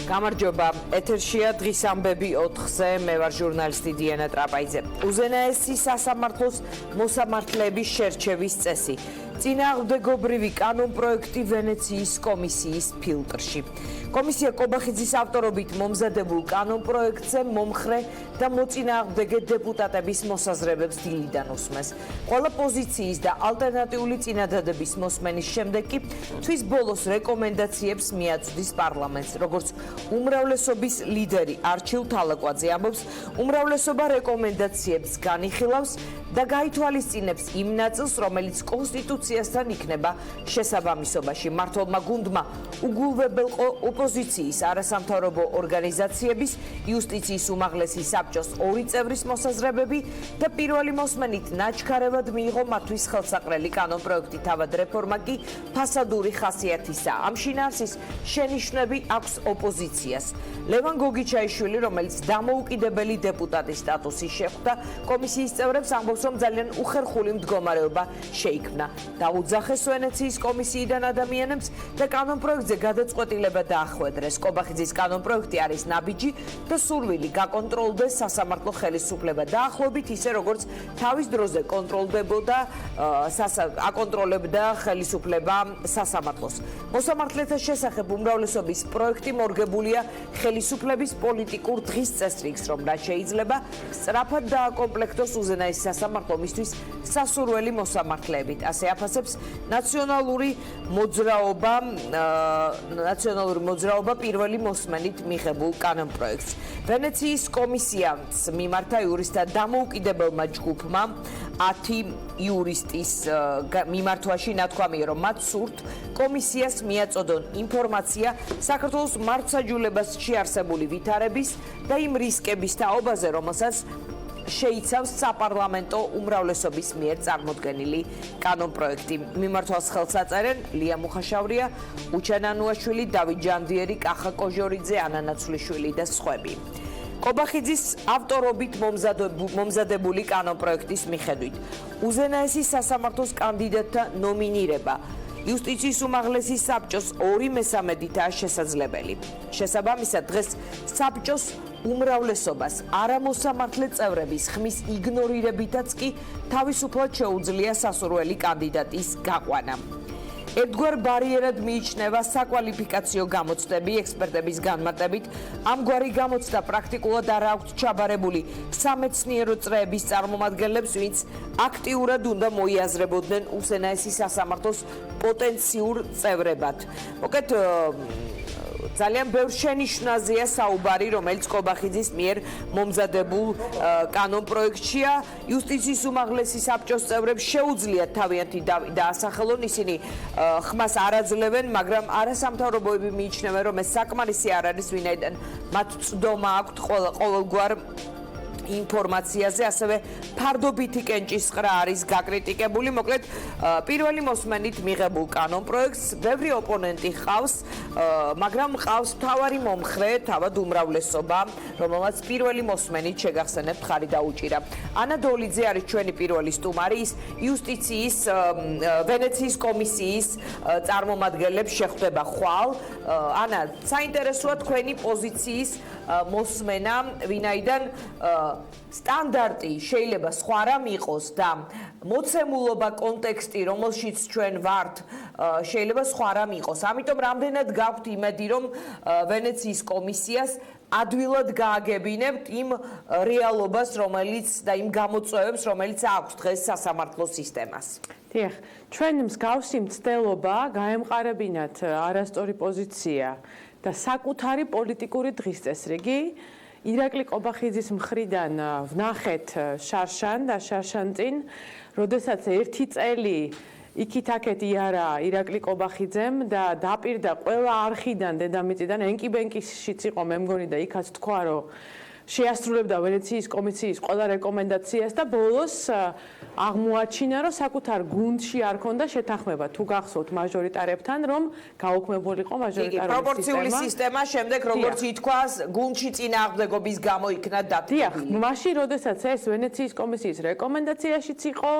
გამარჯობა, ეთერშია დღის ამბები 4-ზე, მე ვარ ჟურნალისტი დიანა ტრაპაიძე. უზენაესი სასამართლოს მოსამართლეების შერჩევის წესი. წინააღმდეგობრივი კანონპროექტი ვენეციის კომისიის ფილტრში. კომისია კობახიძის ავტორობით მომზადებულ კანონპროექტზე მომხრე და მოწინააღმდეგე დეპუტატების მოსაზრებებს დილიდან უსმენს. ყველა პოზიციის და ალტერნატიული წინადადების მოსმენის შემდეგ კი თვის ბოლოს რეკომენდაციებს მიაწვდის პარლამენტს. როგორც უმრავლესობის ლიდერი არჩილ თალაკვაძე ამბობს, უმრავლესობა რეკომენდაციებს განიხილავს და გაითვალისწინებს იმ ნაწილს, რომელიც კონსტიტუციასთან იქნება შესაბამისობაში. მმართველმა გუნდმა უგულვებელყო ოპოზიციის, არასამთავრობო ორგანიზაციების, იუსტიციის უმაღლესი საბჭოს 2 წევრის მოსაზრებები და პირველი მოსმენით ნაჩქარევად მიიღო მათთვის ხელსაყრელი კანონპროექტი. თავად რეფორმა კი ფასადური ხასიათისაა. ამ შინაარსის შენიშვნები აქვს ოპოზიციას. ლევან გოგიჩაიშვილი, რომელიც დამოუკიდებელი დეპუტატის სტატუსის შეხვდა, კომისიის წევრებს ამბობს, რომ ძალიან უხერხული მდგომარეობა შეიქმნა. დაუძახეს ვენეციის კომისიიდან ადამიანებს და კანონპროექტზე გადაწყვეტილება დაახვედრეს. კობახიძის კანონპროექტი არის ნაბიჯი და სურვილი გაკონტროლდეს სასამართლო ხელისუფლება დაახლოებით ისე, როგორც თავის დროზე კონტროლდებოდა აკონტროლებდა ხელისუფლება სასამართლოს. მოსამართლეთა შესახებ უმრავლესობის პროექტი მორგებულია ხელისუფლების პოლიტიკურ დღის წესრიგს, რომ რაც შეიძლება სწრაფად დააკომპლექტოს უზენაესი სასამართლო მისთვის სასურველი მოსამართლეებით. ასე აფასებს ნაციონალური მოძრაობა პირველი მოსმენით მიღებულ კანონპროექტს. ვენეციის კომისიას მიმართა იურისტთა დამოუკიდებელმა ჯგუფმა 10 იურისტის მიმართვაში ნათქვამია, რომ მათ სურთ კომისიას მიაწოდონ ინფორმაცია საქართველოს მართლმსაჯულებაში არსებული ვითარების და იმ რისკების თაობაზე, რომელსაც შეიცავს საპარლამენტო უმრავლესობის მიერ წარმოდგენილი კანონპროექტი. მიმართვას ხელს აწერენ ლია მუხაშავრია, უჩან ანუაშვილი, დავით ჯანდიერი, კახა კოჟორიძე, ანა ნაცვლიშვილი და სხვები. კობახიძის ავტორობით მომზადებული კანონპროექტის მიხედვით უზენაესი სასამართლოს კანდიდატთა ნომინირება იუსტიციის უმაღლესი საბჭოს 2/3-ითაა შესაძლებელი. შესაბამისად, დღეს საბჭოს უმრავლესობას არამოსამართლე წევრების ხმის იგნორირებითაც კი თავისუფლად შეუძლია სასურველი კანდიდატის გაყვანა. ერთგვარ ბარიერად მიიჩნევა საკვალიფიკაციო გამოცდები ექსპერტების განმარტებით. ამგვარი გამოცდა პრაქტიკულად არ აქვთ ჩაბარებული სამეცნიერო წრეების წარმომადგენლებს, ვინც აქტიურად უნდა მოიაზრებოდნენ უზენაესი სასამართლოს პოტენციურ წევრებად. მოკლედ ძალიან ბევრ შენიშვნაზეა საუბარი, რომელიც კობახიძის მიერ მომზადებულ კანონპროექტშია. იუსტიციის უმაღლესი საბჭოს წევრებს შეუძლიათ თავიანთი დაასახელონ, ისინი ხმას არ აძლევენ, მაგრამ არასამთავრობოები მიიჩნევენ, რომ ეს საკმარისი არ არის, ვინაიდან მათ წვდომა აქვთ ყოველგვარ ინფორმაციაზე, ასევე ფარდობითი კენჭისყრა არის გაკრიტიკებული. მოკლედ, პირველი მოსმენით მიღებულ კანონპროექტს ბევრი ოპონენტი ჰყავს, მაგრამ ჰყავს მთავარი მომხრე, თავად უმრავლესობა, რომელმაც პირველი მოსმენით შეგახსენებთ ხარი დაუჭირა. ანა დოლიძე არის ჩვენი პირველი სტუმარი, ის იუსტიციის ვენეციის კომისიის წარმომადგენლებს შეხვდება ხვალ. ანა, საინტერესოა თქვენი პოზიციის მოსმენა, ვინაიდან სტანდარტი შეიძლება სხვა რამ იყოს და მოცემულობა კონტექსტი, რომელშიც ჩვენ ვართ, შეიძლება სხვა რამ იყოს. ამიტომ რამდენად გაქვთ იმედი, რომ ვენეციის კომისიას ადვილად გააგებინებთ იმ რეალობას, რომელიც და იმ გამოწვევებს, რომელიც აქვს დღეს სასამართლო სისტემას. დიახ, ჩვენ მსგავსი მცდელობა გაემყარებინათ არასწორი პოზიცია და საკუთარი პოლიტიკური დღის წესრიგი. ირაკლი კობახიძის მხრიდან ვნახეთ შარშან და შარშანწინ, როდესაც 1 წელი იქით-აქეთ იარა ირაკლი კობახიძემ და დაპირდა ყველა არხიდან, დედამიწიდან, ენკიბენკიშიც იყო მე მგონი და იქაც თქვა, რომ შეასრულებდა ვენეციის კომისიის ყველა რეკომენდაციას და ბოლოს აღმოაჩინა, რომ საკუთარ გუნდში არ ქონდა შეთანხმება თუ გახსოვთ მაჟორიტარებთან, რომ გაუქმებულიყო მაჟორიტარული პროპორციული სისტემა, შემდეგ როგორც ითქვას, გუნდში წინააღმდეგობის გამო იქნა დათმობილი. მაშინ, როდესაც ეს ვენეციის კომისიის რეკომენდაციაშიც იყო,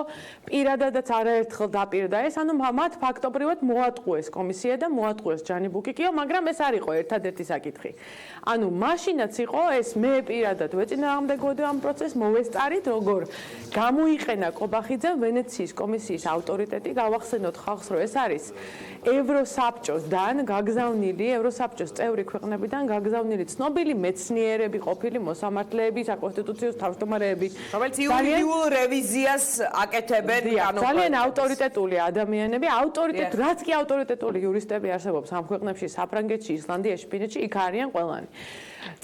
პირადადაც არაერთხელ დაპირდა ეს, ანუ მათ ფაქტობრივად მოატყუეს კომისია და მოატყუეს ჯანი ბუკიკიო, მაგრამ ეს არ იყო ერთადერთი საკითხი. ანუ მაშინაც იყო ეს მე პირადად ვეწინააღმდეგოდი ამ პროცესს, მოვესწარით, როგორ გამოიყენა კობახიძემ ვენეციის კომისიის ავტორიტეტი, გავახსენოთ ხალხს, რომ ეს არის ევროსაბჭოსთან გაგზავნილი, ევროსაბჭოს წევრი ქვეყნებიდან გაგზავნილი ცნობილი მეცნიერები, ყოფილი მოსამართლეები, საკონსტიტუციო თავმჯდომარეები, რომელიც იურიდიულ რევიზიას აკეთებენ კანონპროექტებს. ძალიან ავტორიტეტული ადამიანები, რაც კი ავტორიტეტული იურისტები არსებობს ამ ქვეყნებში, საფრანგეთში, ისლანდიაში, ფინეთში, იქ არიან ყველანი.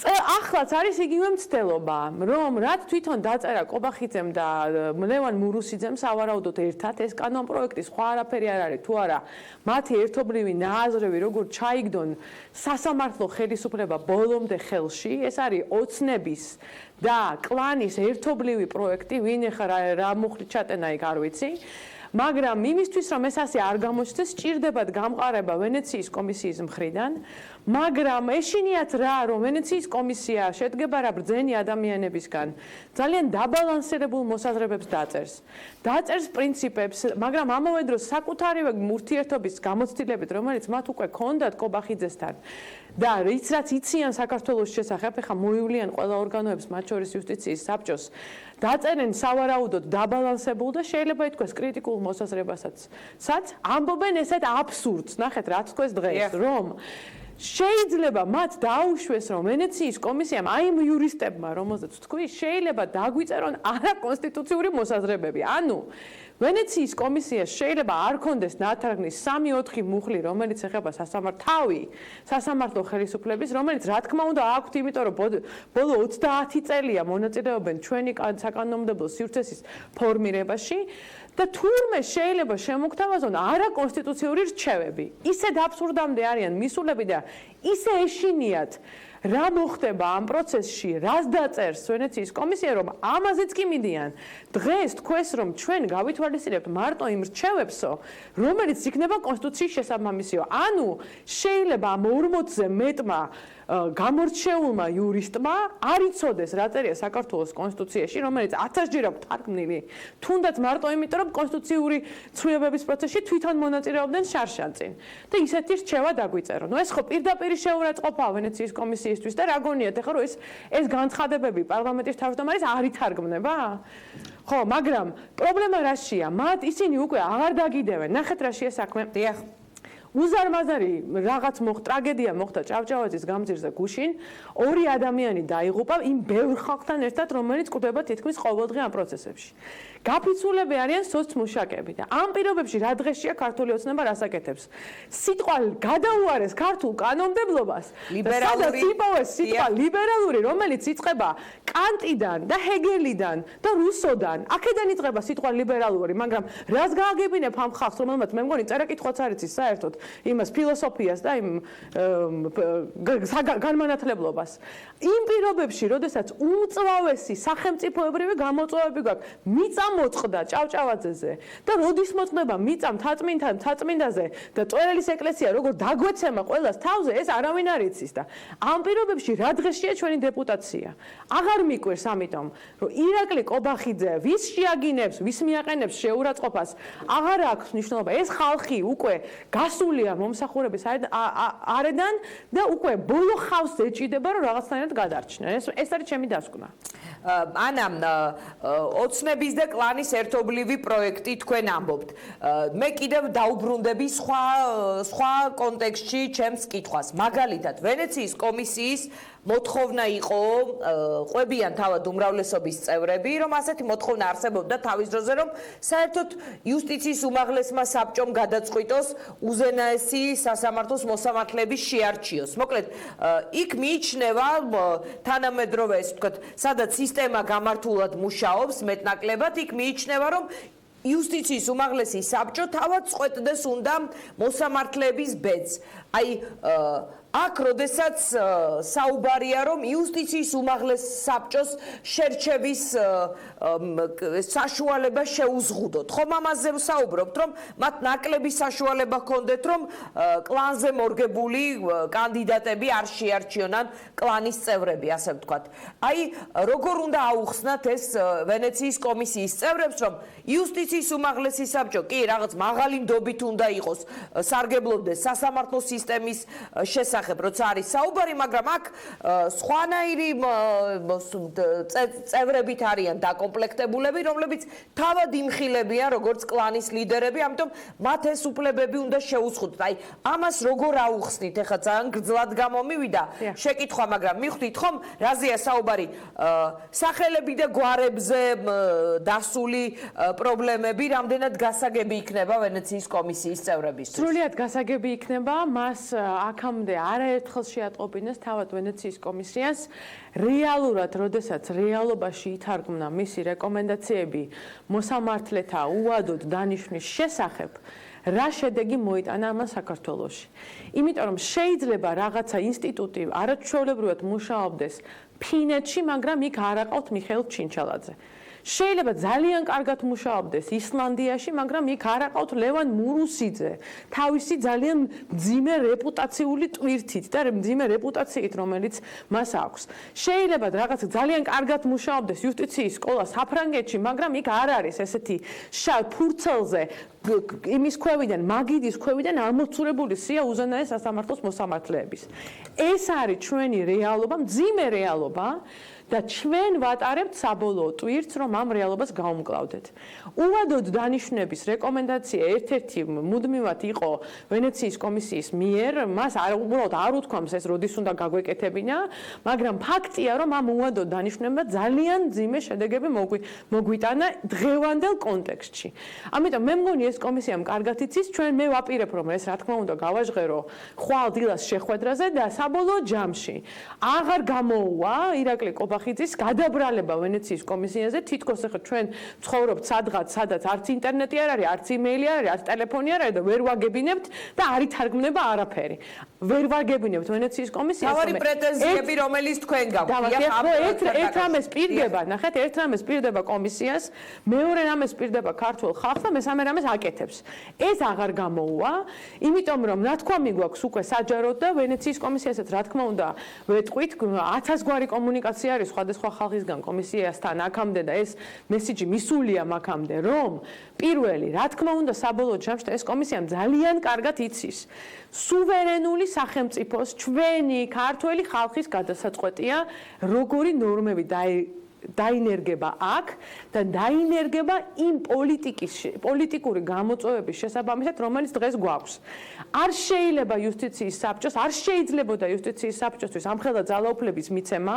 ახლაც არის იგივე მცდელობა, რომ რაც თვითონ დაწერა კობახიძემ და ლევან მურუსიძემ სავარაუდოდ ერთად ეს კანონპროექტი სხვა არაფერი არ არის თუ არა მათი ერთობლივი ნააზრევი როგორ ჩაიგდონ სასამართლო ხელისუფლება ბოლომდე ხელში, ეს არის ოცნების და კლანის ერთობლივი პროექტი, ვინ ეხლა რა მუხლი ჩატენა იქ არ ვიცი. მაგრამ იმისთვის რომ ეს ასე არ გამოჩნდეს, სჭირდებათ გამყარება ვენეციის კომისიის მხრიდან, მაგრამ ეშინიათ რა, რომ ვენეციის კომისია შედგება რა ბრძენი ადამიანებისგან, ძალიან დაბალანსირებულ მოსაზრებებს დაწერს. დაწერს პრინციპებს, მაგრამ ამავე დროს საკუთარივე ურთიერთობის გამოცდილებით, რომელიც მათ უკვე ჰქონდათ კობახიძესთან და რაც იციან საქართველოს შესახებ, ეხლა მოივლიან ყველა ორგანოებს, მათ შორის იუსტიციის საბჭოს, დაწერენ სავარაუდოდ დაბალანსებულ და შეიძლება ითქვას კრიტიკულ მოსაზრებასაც. ამბობენ ესეთ აბსურდს, ნახეთ რა თქვეს დღეს, რომ შეიძლება მათ დაუშვეს, რომ ვენეციის კომისიამ აი იმ იურისტებმა, რომელზეც თქვი, შეიძლება დაგვიწერონ არაკონსტიტუციური მოსაზრებები. ანუ ვენეციის კომისიას შეიძლება არ კონდეს ნათარგმნის 3-4 მუხლი, რომელიც ეხება სასამართლო ხელისუფლების, რომელიც რა თქმა უნდა აქვთ, იმიტომ რომ ბოლო 30 წელია მონაწილეობენ ჩვენი საკანონმდებლო სივრცესის ფორმირებაში და თურმე შეიძლება შემოგთავაზონ არაკონსტიტუციური რჩევები. ისეთ აბსურდამდე არიან მისულები და ისე ეშინიათ რა მოხდება ამ პროცესში, რას დაწერს ვენეციის კომისია, რომ ამაზეც კი მიდიან. დღეს თქვეს, რომ ჩვენ გავითვალისწინებთ მარტო იმ რჩევებსო, რომელიც იქნება კონსტიტუციის შესაბამისიო. ანუ შეიძლება ამ 40-ზე მეტმა გამორჩეულმა იურისტმა არ იცოდეს რა წერია საქართველოს კონსტიტუციაში, რომელიც 1000-ჯერ აქვს თარგმნილი, თუნდაც მარტო იმიტომ, რომ კონსტიტუციური ცვლილებების პროცესში თვითონ მონაწილეობდნენ შარშანწინ. და ისეთი რჩევა დაგვიწერო. ეს ხო პირდაპირ შეურაცხყოფაა ვენეციის კომისიისთვის და რა გონიათ ახლა რომ ეს განცხადებები პარლამენტის თავმჯდომარის არ ითარგმნება? ხო, მაგრამ პრობლემა რაშია? მათ ისინი უკვე აღარ დაგიდევენ. ნახეთ რა შეასაქმე. დიახ. უზარმაზარი რაღაც ტრაგედია მოხდა ჭავჭავაძის გამზირზე გუშინ, 2 ადამიანი დაიღუპა იმ ბევრ ხალხთან ერთად, რომელიც კვდება თითქმის ყოველდღე ამ პროცესებში. გაფიცულები არიან სოციმუშაკები და ამ პირობებში რა დღესია ქართული ოცნება რას აკეთებს? სიტყვა გადაუარეს ქართულ კანონმდებლობას, სადაც იპოვეს სიტყვა ლიბერალური, რომელიც იწყება კანტიდან და ჰეგელიდან და რუსოდან. აქედან იწყება სიტყვა ლიბერალური, მაგრამ რას გააგებინებ ამ ხალხს, რომელმაც მე მგონი წერა-კითხვაც არ იცის საერთოდ იმას ფილოსოფიას და იმ განმანათლებლობას. იმ პირობებში, როდესაც უმწვავესი სახელმწიფოებრივი გამოწვევები გვაქვს, მიწა მოწყდა ჭავჭავაძეზე და როდის მოწყდება მიწა მთაწმინდაზე და წვერის ეკლესია როგორ დაგვეცემა ყველას თავზე, ეს არავინ არ იცის და ამ პირობებში რა დღესია ჩვენი დეპუტაცია? აღარ მიკვირს ამიტომ, რომ ირაკლი კობახიძე ვის შეაგინებს, ვის მიაყენებს შეურაცხყოფას, აღარ აქვს მნიშვნელობა. ეს ხალხი უკვე გასულია მომსახურების არედან და უკვე ბოლო ხავს ეჭიდება, რომ რაღაცნაირად გადარჩნენ. ეს არის ჩემი დასკვნა. ანამ ოცნების და კლანის ერთობლივი პროექტი თქვენ ამბობთ. მე კიდევ დაუბრუნდები სხვა კონტექსტში ჩემს კითხვას. მაგალითად, ვენეციის კომისიის მოთხოვნა იყო ყვებიან თავად უმრავლესობის წევრები, რომ ასეთი მოთხოვნა არსებობდა თავის დროზე, რომ საერთოდ იუსტიციის უმაღლესმა საბჭომ გადაწყვიტოს უზენაესი სასამართლოს მოსამართლეების შეარჩიოს. მოკლედ, იქ მიიჩნევა თანამედროვე, ესე ვთქვათ, სადაც სისტემა გამართულად მუშაობს მეტნაკლებად, იქ მიიჩნევა, რომ იუსტიციის უმაღლესი საბჭო თავად წყვეტდეს უნდა მოსამართლეების ბედს. აი აქ როდესაც საუბარია რომ იუსტიციის უმაღლეს საბჭოს შერჩევის საშუალება შეუზღუდოთ. ხომ ამაზე საუბრობთ რომ მათ ნაკლები საშუალება ჰქონდეთ რომ კლანზე მორგებული კანდიდატები არ შეარჩიონან კლანის წევრები, ასე ვთქვათ. აი, როგორ უნდა აუხსნათ ეს ვენეციის კომისიის წევრებს, რომ იუსტიციის უმაღლესი საბჭო კი რაღაც მაღალი ნდობით უნდა იყოს სარგებლობდეს სასამართლო სისტემის შესახებ, როცა არის საუბარი, მაგრამ აქ სხვანაირი წევრებით არიან დაკომპლექტებულები, რომლებიც თავად იმხილებიან როგორც კლანის ლიდერები, ამიტომ მათ ეს უფლებები უნდა შეუზღუდოთ. აი, ამას როგორ აუხსნით? ეხლა ძალიან გრძლად გამომივიდა შეკითხვა, მაგრამ მიხვდით ხომ, რაზეა საუბარი? სახელები და გვარებზე დასული პრობლემები რამდენად გასაგები იქნება ვენეციის კომისიის წევრებისთვის? სრულიად გასაგები იქნება, მას აქამდე არაერთხელ შეატყობინეს თავად ვენეციის კომისიას. რეალურად, როდესაც რეალობაში ითარგმნა მისი რეკომენდაციები მოსამართლეთა უადოდ დანიშვნის შესახებ, რა შედეგი მოიტანა ამან საქართველოში. იმიტომ რომ შეიძლება რაღაცა ინსტიტუტი არაჩვეულებრივად მუშაობდეს ფინეთში, მაგრამ იქ არ აყავთ მიხეილ ჩინჩალაძე. შეიძლება ძალიან კარგად მუშაობდეს ისლანდიაში, მაგრამ იქ არ აყავთ ლევან მურუსიძე, თავისი ძალიან მძიმე რეპუტაციული ტვირთით და მძიმე რეპუტაციით, რომელიც მას აქვს. შეიძლება რაღაც ძალიან კარგად მუშაობდეს იუსტიციის სკოლა საფრანგეთში, მაგრამ იქ არ არის ესეთი ფურცელზე იმის ქვევიდან, მაგიდის ქვევიდან ამოცურებული სია უზენაეს სასამართლოს მოსამართლეების. ეს არის ჩვენი რეალობა, მძიმე რეალობა. და ჩვენ ვატარებთ საბოლოო ტვირთს, რომ ამ რეალობას გავუმკლავდეთ. უვადოდ დანიშვნების რეკომენდაცია ერთ-ერთი მუდმივად იყო ვენეციის კომისიის მიერ, მას უბრალოდ არ უთქვამს ეს როდის უნდა გაგვეკეთებინა, მაგრამ ფაქტია, რომ ამ უვადოდ დანიშვნებმა ძალიან მძიმე შედეგები მოგვიტანა დღევანდელ კონტექსტში. ამიტომ მე მგონი ეს კომისიამ კარგად იცის, ჩვენ მე ვაპირებ, რომ ეს რა თქმა უნდა გავაჟღერო ხვალ დილას შეხვედრაზე და საბოლოო ჯამში აღარ გამოუვა ირაკლი კობახიძის გადაბრალება ვენეციის კომისიაზე. თითქოს ახლა ჩვენ ცხოვრობთ სადღაც, სადაც არც ინტერნეტი არ არის, არც იმეილი არ არის, არც ტელეფონი არ არის და ვერ ვაგებინებთ და არ ითარგმნება არაფერი. ვერ ვაგებინებთ ვენეციის კომისიას. თავარი პრეტენზიები, რომელიც თქვენ გაქვთ. ერთ რამეს პირდება, ნახეთ, ერთ რამეს პირდება კომისიას, მეორე რამეს პირდება ქართულ ხალხს და მესამე რამეს აკეთებს. ეს აღარ გამოუვა, იმიტომ რომ ნათქვამი გვაქვს უკვე საჯაროდ და ვენეციის კომისიასაც რა თქმა უნდა ვეტყვით, 1000 გვარი კომუნიკაცია არის სხვადასხვა ხალხისგან კომისიასთან აქამდე და ეს მესიჯი მისულია აქამდე, რომ პირველი, რა თქმა უნდა, საბოლოო ჯამში ეს კომისიამ ძალიან კარგად იცის. სუვერენული სახელმწიფოს ჩვენი ქართველი ხალხის გადასაწყვეტია, როგორი ნორმები დაინერგება აქ და დაინერგება იმ პოლიტიკური გამოწვევების შესაბამისად, რომელიც დღეს გვაქვს. არ შეიძლება იუსტიციის საბჭოს, არ შეიძლებოდა იუსტიციის საბჭოსთვის ამხელა ძალაუფლების მიცემა,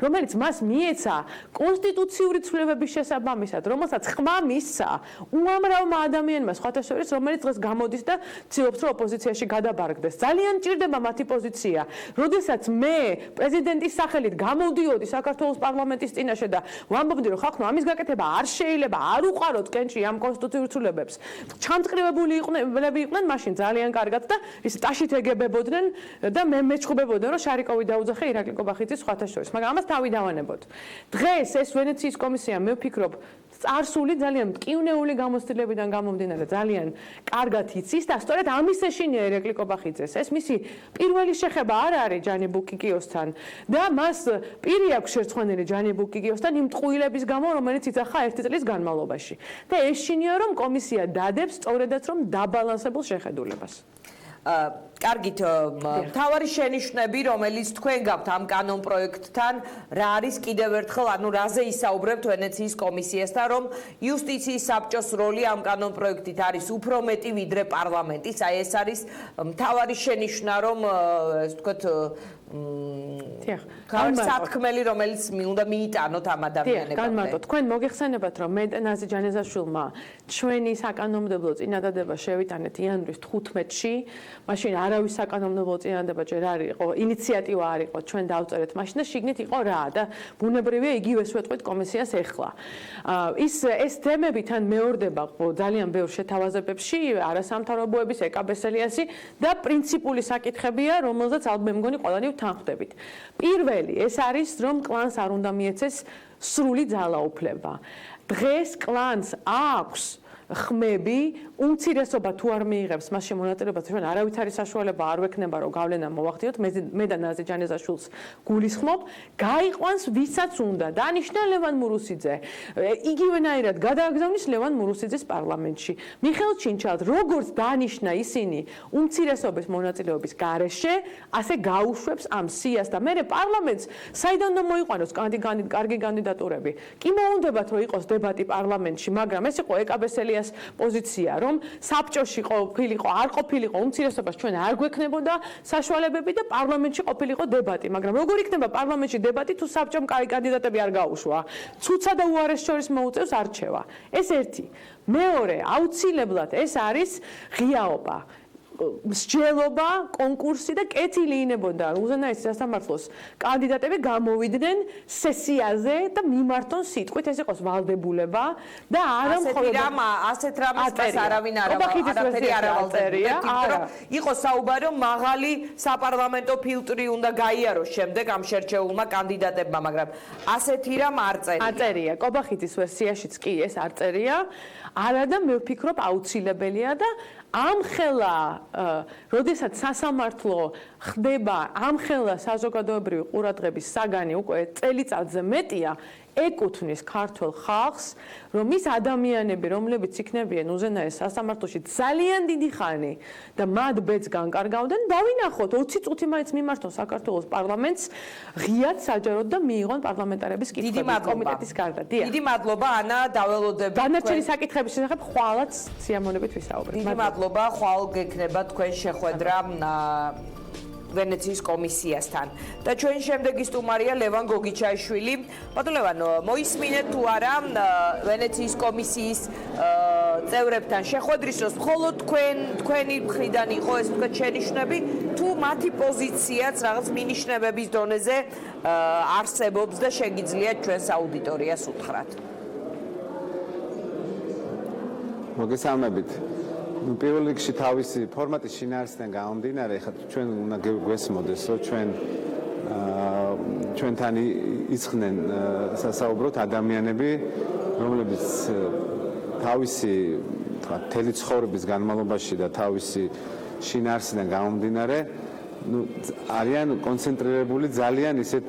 რომელიც მას მიეცა კონსტიტუციური ცვლილებების შესაბამისად, რომელსაც ხმა მისცა უამრავმა ადამიანმა, სხვათა შორის, რომელიც დღეს გამოდის და ცდილობს, რომ ოპოზიციაში გადაბარგდეს. ძალიან ჭირდება მათი პოზიცია. როდესაც მე პრეზიდენტის სახელით გამოდიოდი საქართველოს პარლამენტის წინაშე და ვამბობდი, რომ ხალხმა ამის გაკეთება არ შეიძლება, არ უყაროთ კენჭი ამ კონსტიტუციურ ცვლილებებს. ჩამწყრივებული იყვნენ მაშინ ძალიან კარგად და ის ტაშით ეგებებოდნენ და მე მეჩხუბებოდნენ, რომ შარიკოვი დაუძახე ირაკლი კობახიძის სხვათა შორის. მაგრამ ამას თავი დავანებოთ. დღეს ეს ვენეციის კომისია, მე ვფიქრობ, წარსული ძალიან მტკივნეული გამოცდილებიდან გამომდინარე ძალიან კარგად იცის და სწორედ ამის ეშინია ირაკლი კობახიძეს. ეს მისი პირველი შეხება არ არის ჯანიბუ კიკიოსთან და მას პირი აქვს შერცხვენილი ჯანიბუ კიკიოსთან იმ ტყუილების გამო, რომელიც იძახა 1 წლის განმავლობაში. და ეშინია, რომ komisia დადებს სწორედაც რომ დაბალანსებულ შეხედულებას. კარგით, მთავარი შენიშვნები, რომელიც თქვენ გაქვთ ამ კანონ პროექტთან, რა არის კიდევ ერთხელ, ანუ რაზე ისაუბრებთ ვენეციის კომისიასთან, რომ იუსტიციის საბჭოს როლი ამ კანონ პროექტით არის უფრო მეტი ვიდრე პარლამენტის. აი ეს არის მთავარი შენიშვნა, რომ ასე ვთქვათ, სათქმელი, რომელიც უნდა მიიტანოთ ამ ადამიანებამდე. განმარტო, თქვენ მოგეხსენებათ, რომ მე ნაზი ჯანეზაშვილმა ჩვენი საკანონმდებლო წინადადება შევიტანეთ იანვრის 15-ში, მაშინ არავის საკანონმდებლო წინადადება ჯერ არ იყო, ინიციატივა არ იყო, ჩვენ დავწერეთ მაშინ და შიგნით იყო რა და ბუნებრივია იგივეს ვეთყვით კომისიას ეხლა. ეს თემები თან მეორდება ძალიან ბევრ შეთავაზებებში, არასამთავრობოების ეკაბესელიასი და პრინციპული საკითხებია, რომელზეც ალბათ მგონი ყველანი თანხმდებით. პირველი ეს არის, რომ კლანს არ უნდა მიეცეს სრული ძალაუფლება. დღეს კლანს აქვს ხმები, უმცირესობა თუ არ მიიღებს მასში მონაწილეობას, ჩვენ არავის არის საშუალება არ ვექნება, რომ გავლენა მოვახდინოთ, მე და ნაზი ჯანეზაშვილს გულისხმობ, გაიყვანს ვისაც უნდა. დანიშნა ლევან მურუსიძე. იგივენაირად გადააგზავნის ლევან მურუსიძეს პარლამენტში. მიხეილ ჩინჩალს როგორც დანიშნა ისინი უმცირესობის მონაწილეობის გარეშე, ასე გაუშვებს ამ სიას და მე პარლამენტს საიდან უნდა მოიყვანოს კარგი კანდიდატურები. კი მოუნდებათ, რომ იყოს დებატი პარლამენტში, მაგრამ ეს იყო ეკაბესელია პოზიცია, რომ საბჭოში ყოფილიყო, არ ყოფილიყო უმცირესობას ჩვენ არ გვექნებოდა საშუალებები და პარლამენტში ყოფილიყო დებატი, მაგრამ როგორ იქნება პარლამენტში დებატი თუ საბჭომ კაი კანდიდატები არ გაუშვა? ცუცა და უარეს შორის მოუწევს არჩევა. ეს ერთი. მეორე, აუცილებლად ეს არის ღიაობა. მსჯელობა, კონკურსი და კეთილი ინებოდა უზენაესის სასამართლოს კანდიდატები გამოვიდნენ სესიაზე და მიმართონ სიტყვით ეს იყოს ვალდებულება და არა მხოლოდ ასეთ რამის არავინ არაფერი არ ავალდებია, მაგრამ იყო საუბარი რომ მაღალი საპარლამენტო ფილტრი უნდა გაიაროს შემდეგ ამ შერჩეულმა კანდიდატებმა, მაგრამ ასეთი რამ არ წერია. არ წერია, კობახიძის ვერსიაშიც კი ეს არ წერია, არა და მე ვფიქრობ აუცილებელია და ამხელა როდესაც სასამართლო ხდება ამხელა საზოგადოებრივი ყურადღების საგანი უკვე წელიწადზე მეტია ეკუთვნის ქართულ ხალხს, რომ ის ადამიანები, რომლებიც იქნებიან უზენაეს სასამართლოში ძალიან დიდი ხანი და მათ ბედს განკარგავდნენ, დავინახოთ 20 წუთი მაინც მიმართონ საქართველოს პარლამენტს ღიად საჯაროდ და მიიღონ პარლამენტარების კითხვები კომიტეტის გარდა. დიდი მადლობა ანა, დაველოდებით. დანარჩენი საკითხების შესახებ ხვალაც სიამოვნებით ვისაუბრეთ. დიდი მადლობა, ხვალ გექნება თქვენ შეხვედრა ვენეციის კომისიასთან. და ჩვენ შემდეგი სტუმარია ლევან გოგიჩაიშვილი. ბატონ ლევან, მოისმინეთ თუ არა ვენეციის კომისიის წევრებთან შეხვედრის დროს მხოლოდ თქვენი მხრიდან იყო ეს თქვა შენიშვნები, თუ მათი პოზიციაც რაღაც მინიშნებების დონეზე არსებობს და შეგიძლიათ ჩვენს აუდიტორიას უთხრათ. მოგესალმებით. პირველ რიგში თავისი ფორმატის შინაარსიდან გამომდინარე, ხა ჩვენ უნდა გვესმოდეს, რომ ჩვენთან იცხნენ სასაუბროთ ადამიანები, რომლებიც თავისი მთელი ცხოვრების განმავლობაში და თავისი შინაარსიდან გამომდინარე, არიან კონცენტრირებული ძალიან ისეთ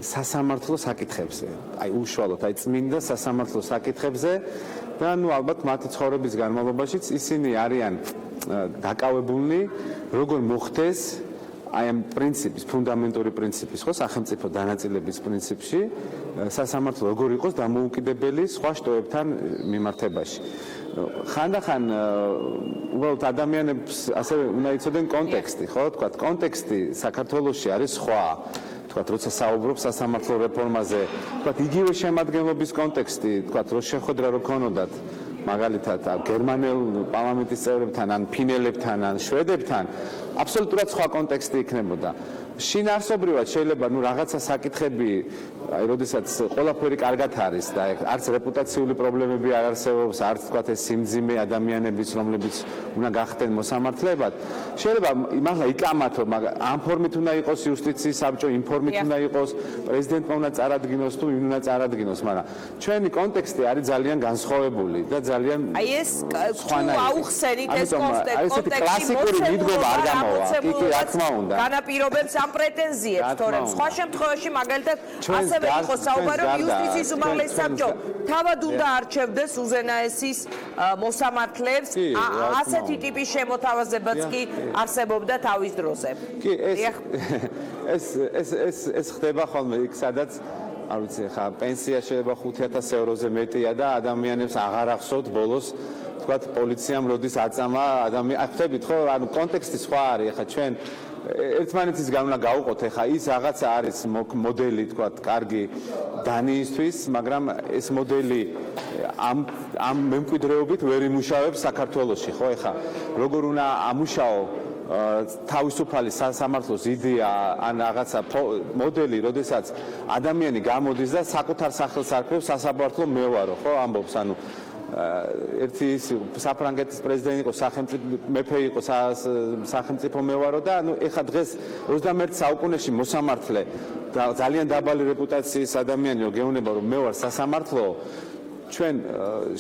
სასამართლო საკითხებზე. აი უშუალოდ, აი წმინდა სასამართლო საკითხებზე და ალბათ მათი ცხოვრების განმავლობაშიც ისინი არიან დაკავებულნი, როგორ მოხდეს აი ამ პრინციპის, ფუნდამენტური პრინციპის, ხო, სახელმწიფო დანაწილების პრინციპში, სასამართლო როგორ იყოს დამოუკიდებელი სხვა შტოებთან მიმართებაში. ხანდახან უბრალოდ ადამიანებს ასევე უნდა იცოდნენ კონტექსტი, ხო, თქვა კონტექსტი საქართველოში არის სხვა. თქვათ, როცა საუბრობ სასამართლო რეფორმაზე, თქვათ, იგივე შემადგენლობის კონტექსტი, თქვათ, რო შეხვედრა რო ქონოდათ, მაგალითად, გერმანელ პარლამენტის წევრებთან, ან ფინელებთან, ან შვედებთან, აბსოლუტურად სხვა კონტექსტი იქნებოდა. შინაარსობრივად შეიძლება რაღაცა საკითხები, აი, როდესაც ყველაფერი კარგად არის და არც რეპუტაციული პრობლემები არ არსებობს, არც თქვათ ეს სიმძიმე ადამიანების, რომლებიც უნდა გახდნენ მოსამართლებად, შეიძლება მართლა იკამათო, მაგრამ ამ ფორმით უნდა იყოს იუსტიციის საბჭო, იმ ფორმით უნდა იყოს, პრეზიდენტმა უნდა წარადგინოს თუ იმ უნდა წარადგინოს, მაგრამ ჩვენი კონტექსტი არის ძალიან განსხვავებული და ძალიან აი ეს აუხსენით ეს კონტექსტი კლასიკური მიდგომა არ გამოვა, კი, რა თქმა უნდა. განაპირობებს ამ პრეტენზიებს, თორემ სხვა შემთხვევაში მაგალითად ასევე იყო საუბარი, რომ იუსტიციის უმაღლესი საბჭო თავად უნდა არჩევდეს უზენაესის მოსამართლეებს, ასეთი ტიპის შემოთავაზებაც კი არსებობდა თავის დროზე. კი, ეს ხდება ხოლმე იქ, სადაც არ ვიცი, ხა პენსია შეიძლება 5000 ევროზე მეტია და ადამიანებს აღარ ახსოვთ ბოლოს თქვათ პოლიციამ როდის აწამა ადამიანს. ხვდებით ხო, ანუ კონტექსტი სხვა არის. ხა ჩვენ ერთმანეთისგან უნდა გავუყოთ ეხა ის რაღაცა არის მოდელი თქვა კარგი დანიისთვის, მაგრამ ეს მოდელი ამ მემკვიდრეობით ვერ იმუშავებს საქართველოში, ხო? ეხა როგორ უნდა ამუშაო თავისუფალი სამართლოს იდეა ან რაღაცა მოდელი, როდესაც ადამიანი გამოდის და საკუთარ სახელს არქმევს სასამართლო მევარო, ხო? ამბობს, ანუ ერთი საფრანგეთის პრეზიდენტი იყო, მეფე იყო, სახელმწიფო მევარო და ანუ ეხა დღეს 21 საუკუნეში მოსამართლე და ძალიან დაბალი რეპუტაციის ადამიანი რომ გეუბნება რომ მე ვარ სასამართლო, ჩვენ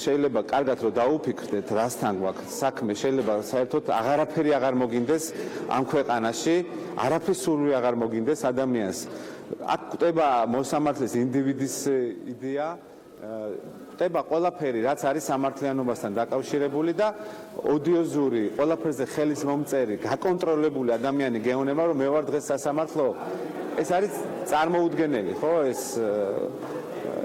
შეიძლება კარგად რომ დაუფიქრდეთ რასთან გვაქვს საქმე, შეიძლება საერთოდ აღარაფერი აღარ მოგინდეს ამ ქვეყანაში, არაფრის სურვილი აღარ მოგინდეს ადამიანს. აქ გვხვდება მოსამართლეს ინდივიდის იდეა, ხდება ყველაფერი, რაც არის სამართლიანობასთან დაკავშირებული და ოდიოზური, ყველაფერზე ხელის მომწერი, გაკონტროლებული ადამიანი გეუბნება, რომ მე ვარ დღეს სასამართლო. ეს არის წარმოუდგენელი, ხო? ეს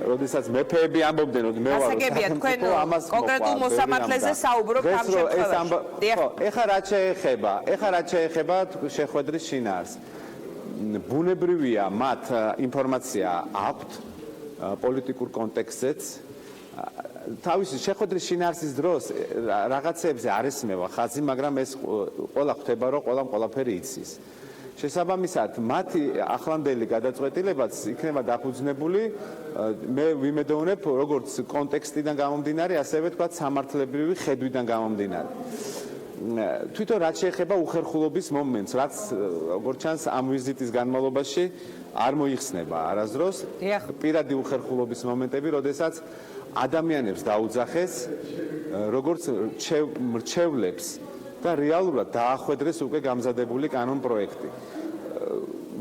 როდესაც მეფეები ამბობდნენ, რომ მე ვარ სასამართლო, ამას კონკრეტულ მოსამართლეზე საუბრობთ ამ შემთხვევაში. ხო, ეხლა რაც შეეხება შეხვედრის შინაარს. ბუნებრივია, მათ ინფორმაცია აქვთ პოლიტიკურ კონტექსტზეც. თავისი შეხვედრის შინაარსის დროს რაღაცებზე არ ესმევა ხაზი, მაგრამ ეს ყველა ხვდება, რომ ყველაფერი იცის. შესაბამისად, მათი ახლანდელი გადაწყვეტილებაც იქნება დაფუძნებული, მე ვიმედოვნებ, როგორც კონტექსტიდან გამომდინარე, ასევე თქვა სამართლებრივი ხედვიდან გამომდინარე. თვითონ რაც შეეხება უხერხულობის მომენტს, რაც როგორც ჩანს ამ ვიზიტის განმავლობაში არ მოიხსნება არასდროს, პირადი უხერხულობის მომენტები, როდესაც ადამიანებს დაუძახეს როგორც მრჩევლებს და რეალურად დაახვედრეს უკვე გამზადებული კანონპროექტი.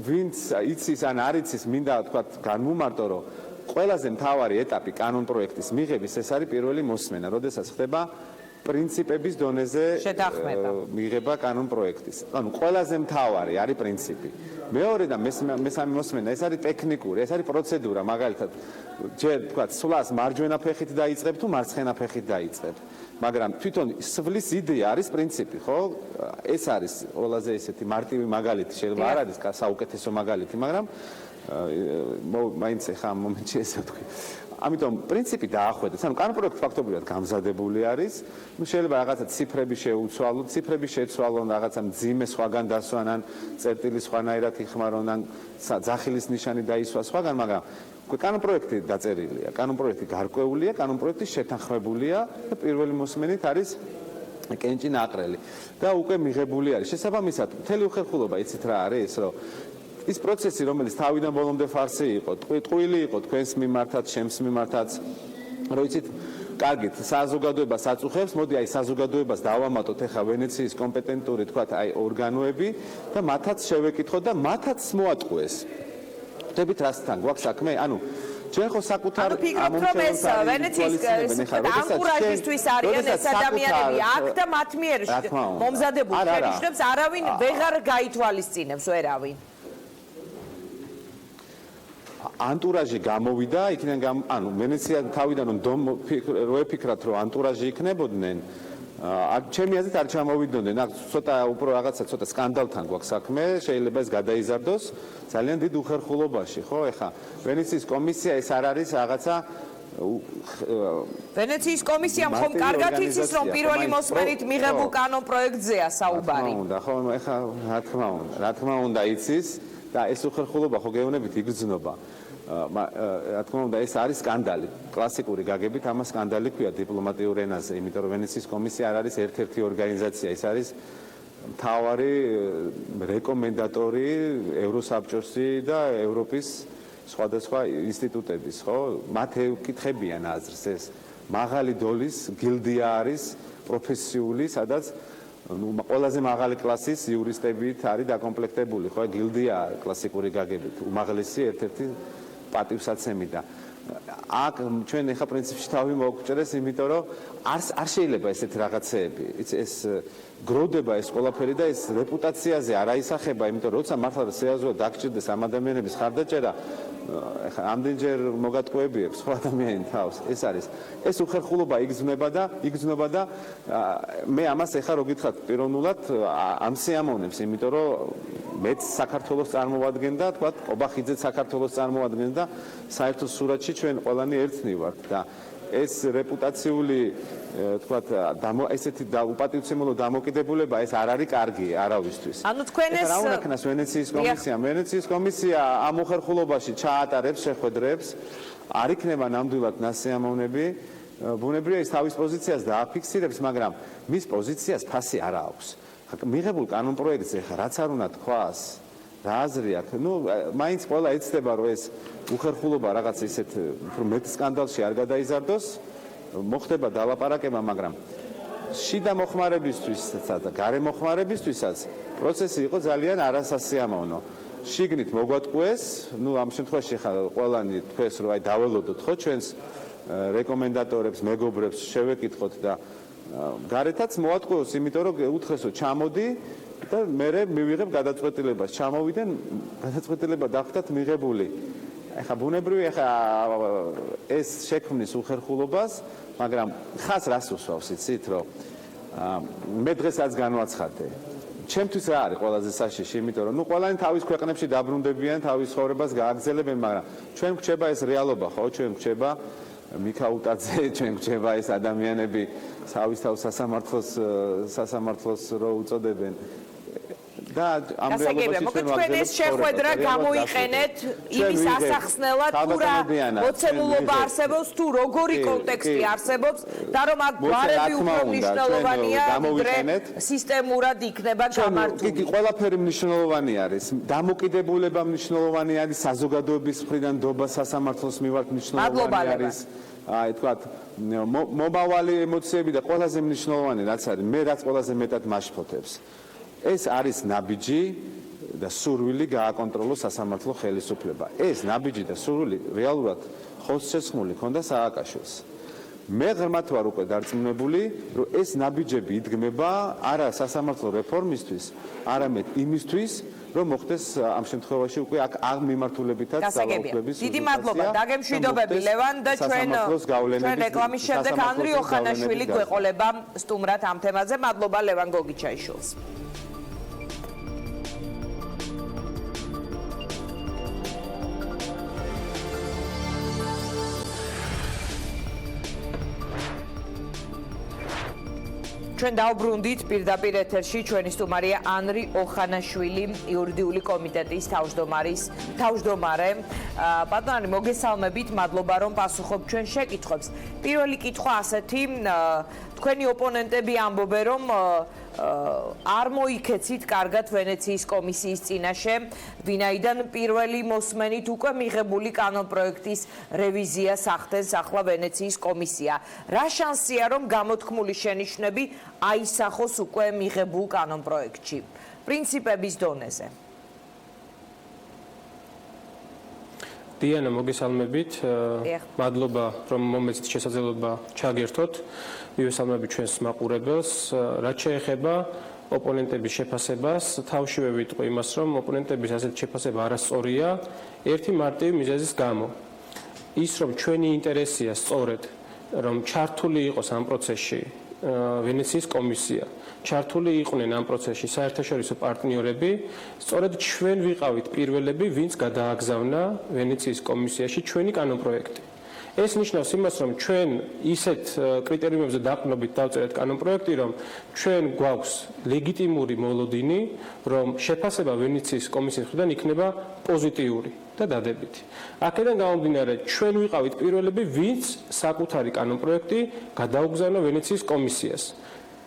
ვინც იცის ან არ იცის, მინდა თქვა განმომარტო, რომ ყველაზე მთავარი ეტაპი კანონპროექტის მიღების ეს არის პირველი მოსმენა, როდესაც ხდება პრინციპების დონეზე მიღება კანონპროექტის. ანუ ყველაზე მთავარი არის პრინციპი. მეორე და მესამე მოსმენა ეს არის ტექნიკური, ეს არის პროცედურა, მაგალითად, ჯერ თქვა, სვლას მარჯვენა ფეხით დაიწყებ თუ მარცხენა ფეხით დაიწყებ. მაგრამ თვითონ სვლის იდეა არის პრინციპი, ხო? ეს არის ყველაზე ესეთი მარტივი მაგალითი, შეიძლება არ არის საუკეთესო მაგალითი, მაგრამ მაინც ახლა ამ მომენტში ესე ვთქვი. ამიტომ პრინციპი დაახვედრეს, ანუ კანონპროექტი ფაქტობრივად გამზადებული არის. ნუ შეიძლება რაღაცა ციფრები შეუცვალოთ, ციფრები შეცვალონ, რაღაცა მძიმე სხვაგან დასვან ან წერტილი სხვანაირად იხმარონ ან ძახილის ნიშანი დაისვა სხვაგან, მაგრამ კანონპროექტი დაწერილია, კანონპროექტი გარკვეულია, კანონპროექტი შეთანხმებულია და პირველი მოსმენით არის კენჭი ნაყრელი და უკვე მიღებული არის. შესაბამისად, მთელი უხერხულობა იცით რა არის, რომ ის პროცესი, რომელიც თავიდან ბოლომდე ფარსი იყო, ტყვილი იყო თქვენს მიმართაც, ჩემს მიმართაც, რომ იცით, კარგით, საზოგადოებას აწუხებს, მოდი აი საზოგადოებას დავამატოთ ახლა ვენეციის კომპეტენტური, თქვათ, აი ორგანოები და მათაც შევეკითხოთ და მათაც მოატყუეს. ხვდებით რასთან გვაქვს საქმე? ანუ ჩვენ ხო საკუთარ ამომრჩეველს ვენეციის ანკურაჟისთვის არიან ეს ადამიანები აქ და მათ მიერ მომზადებულ შენიშვნებს არავინ ვეღარ გაითვალისწინებს ვერავინ. ანტურაჟი გამოვიდა, იქიდან ანუ ვენეცია თავიდან რო ეფიქრათ, რომ ანტურაჟი იქნებოდნენ, ჩემი აზრით არ ჩამოვიდოდნენ. აქ ცოტა უფრო რაღაცა ცოტა სკანდალთან გვაქვს საქმე, შეიძლება ეს გადაიზარდოს ძალიან დიდ უხერხულობაში, ხო? ეხა ვენეციის კომისია ეს არ არის რაღაცა ვენეციის კომისიამ ხომ კარგად იცის, რომ პირველი მოსმენით მიღებულ კანონპროექტზეა საუბარი. ხო, ეხა რა თქმა უნდა იცის და ეს უხერხულობა ხო გეუბნებით იგრძნობა. რა თქმა უნდა ეს არის სკანდალი, კლასიკური გაგებით ამას სკანდალი ქვია დიპლომატიურ ენაზე, იმიტომ რომ ვენეციის კომისია არ არის ერთ-ერთი ორგანიზაცია, ეს არის მთავარი რეკომენდატორი ევროსაბჭოსი და ევროპის სხვადასხვა ინსტიტუტების, ხო? მათ ეკითხებიან აზრს ეს. მაღალი დოლის გილდია არის პროფესიული, სადაც ყველაზე მაღალი კლასის იურისტებით არის დაკომპლექტებული, ხო? გილდია კლასიკური გაგებით, უმაღლესი ერთ-ერთი პატივსაცემი და აქ ჩვენ ახლა პრინციპში თავი მოვგვჭერეს, იმიტომ რომ არ შეიძლება ესეთ რაღაცეები. ეს გროვდება ეს ყველაფერი და ეს რეპუტაციაზე არ აისახება, იმიტომ რომ როცა მართლა სერიოზულად დაგჭირდეს ამ ადამიანების ხარდაჭერა, ახლა ამდენჯერ მოგატყუებიებს ხო ადამიანი თავს. ეს არის. ეს უხერხულობა იგრძნობა და მე ამას ახლა რო გითხრათ პიროვნულად ამ სიამოვნებს, იმიტომ რომ მეც საქართველოს წარმოადგენდა, თქვა ობახიძე საქართველოს წარმოადგენდა საერთო სურათში ჩვენ ყველანი ერთნი ვართ და ეს რეპუტაციული თქვა ესეთი უპატივცემულო დამოკიდებულება ეს არ არის კარგი არავისთვის. ანუ თქვენ ეს რა უნდა ქნას ვენეციის კომისია ამ უხერხულობაში ჩაატარებს შეხვედრებს, არ იქნება ნამდვილად ნასიამოვნები, ბუნებრივია ის თავის პოზიციას დააფიქსირებს, მაგრამ მის პოზიციას ფასი არ აქვს. მიღებულ კანონპროექტზე ხა რაც არ უნდა თქვას, რა აზრი აქვს? ნუ მაინც ყველა ეცდება რომ ეს უხერხულობა რაღაც ისეთ უფრო მეტ სკანდალში არ გადაიზარდოს, მოხდება დალაპარაკება, მაგრამ შიდა მოხმარებისთვისაც და გარე მოხმარებისთვისაც პროცესი იყო ძალიან არასასიამოვნო. შიგნით მოგვატყუეს, ნუ ამ შემთხვევაში ხა ყველანი თქვეს რომ აი დაველოდოთ ხო ჩვენს რეკომენდატორებს, მეგობრებს შევეკითხოთ და გარეთაც მოატყუეს, იმიტომ რომ უთხრეს რომ ჩამოდი და მე მივიღებ გადაწყვეტილებას. ჩამოვიდენ, გადაწყვეტილება დახვდათ მიღებული. ეხა ბუნებრივია ეხა ეს შექმნის უხერხულობას, მაგრამ ხას რას უსვავს იცით რომ მე დღესაც განვაცხადე. ჩემთვის რა არის ყველაზე საშიში, იმიტომ რომ ნუ ყველანი თავის ქვეყნებში დაბრუნდებიან, თავის ცხოვრებას გააგრძელებენ, მაგრამ ჩვენ გვჭება ეს რეალობა, ხო? ჩვენ გვჭება მიქაუტაძე, ჩვენ გვჭება ეს ადამიანები თავის სასამართლოს რო უწოდებენ. და ამ რეალობაში მოკლედ თქვენ ეს შეხვედრა გამოიყენეთ იმის ასახსნელად, თუ რა მოცემულობა არსებობს, თუ როგორი კონტექსტი არსებობს და რომ აქ გვარები უფრო მნიშვნელოვანია, ვიდრე სისტემურად იქნება გამართული. კი, ყველაფერი მნიშვნელოვანი არის. დამოკიდებულება მნიშვნელოვანი არის, საზოგადოების მხრიდან დობა სასამართლოს მიმართ მნიშვნელოვანი არის. აი თქვა მომავალი ემოციები და ყველაზე მნიშვნელოვანი რაც არის, მე რაც ყველაზე მეტად მაშფოთებს. ეს არის ნაბიჯი და სურვილი გააკონტროლოს სასამართლო ხელისუფლება. ეს ნაბიჯი და სურვილი რეალურად ხოსცესხმული ქონდა სააკაშვილს. მე ღრმათ ვარ უკვე დარწმუნებული, რომ ეს ნაბიჯები იდგმება არა სასამართლო რეფორმისთვის, არამედ იმისთვის, რომ მოხდეს ამ შემთხვევაში უკვე აქ ამ მიმართულებითაც ძალაუფლების დიდი მადლობა დაგემშვიდობები ლევან და ჩვენ რეკლამის შემდეგ ანრი ოხანაშვილი გვეყოლება სტუმრად ამ თემაზე. მადლობა ლევან გოგიჩაიშვილს. ჩვენ დავბრუნდით პირდაპირ ეთერში ჩვენი სტუმარია ანრი ოხანაშვილი, იურიდიული კომიტეტის თავმჯდომარე. ბატონო, მოგესალმებით, მადლობა რომ პასუხობთ ჩვენ შეკითხვებს. პირველი კითხვა ასეთი, თქვენი ოპონენტები ამბობენ რომ არ მოიქეცით კარგად ვენეციის კომისიის წინაშე, ვინაიდან პირველი მოსმენით უკვე მიღებული კანონპროექტის რევიზიას ახდენს ახლა ვენეციის კომისია. რა შანსია რომ გამოთქმული შენიშვნები აისახოს უკვე მიღებულ კანონპროექტში პრინციპების დონეზე? დიანა, მოგესალმებით. მადლობა რომ მომეცით შესაძლებლობა ჩაგერთოთ. მივესალმებით ჩვენს მაყურებელს. რაც შეეხება ოპონენტების შეფასებას, თავშივე ვიტყვი იმას, რომ ოპონენტების ასეთი შეფასება არასწორია ერთი მარტივი მიზეზის გამო. ის რომ ჩვენი ინტერესია სწორედ რომ ჩართული იყოს ამ პროცესში ვენეციის კომისია, ჩართული იყვნენ ამ პროცესში საერთაშორისო პარტნიორები, სწორედ ჩვენ ვიყავით პირველები, ვინც გადააგზავნა ვენეციის კომისიაში ჩვენი კანონპროექტი. ეს ნიშნავს იმას, რომ ჩვენ ისეთ კრიტერიუმებზე დაყრდნობით დავწერეთ კანონპროექტი, რომ ჩვენ გვაქვს ლეგიტიმური მოლოდინი, რომ შეფასება ვენეციის კომისიის მხრიდან იქნება პოზიტიური და დადებითი. აქედან გამომდინარე, ჩვენ ვიყავით პირველები, ვინც საკუთარი კანონპროექტი გადაუგზავნა ვენეციის კომისიას.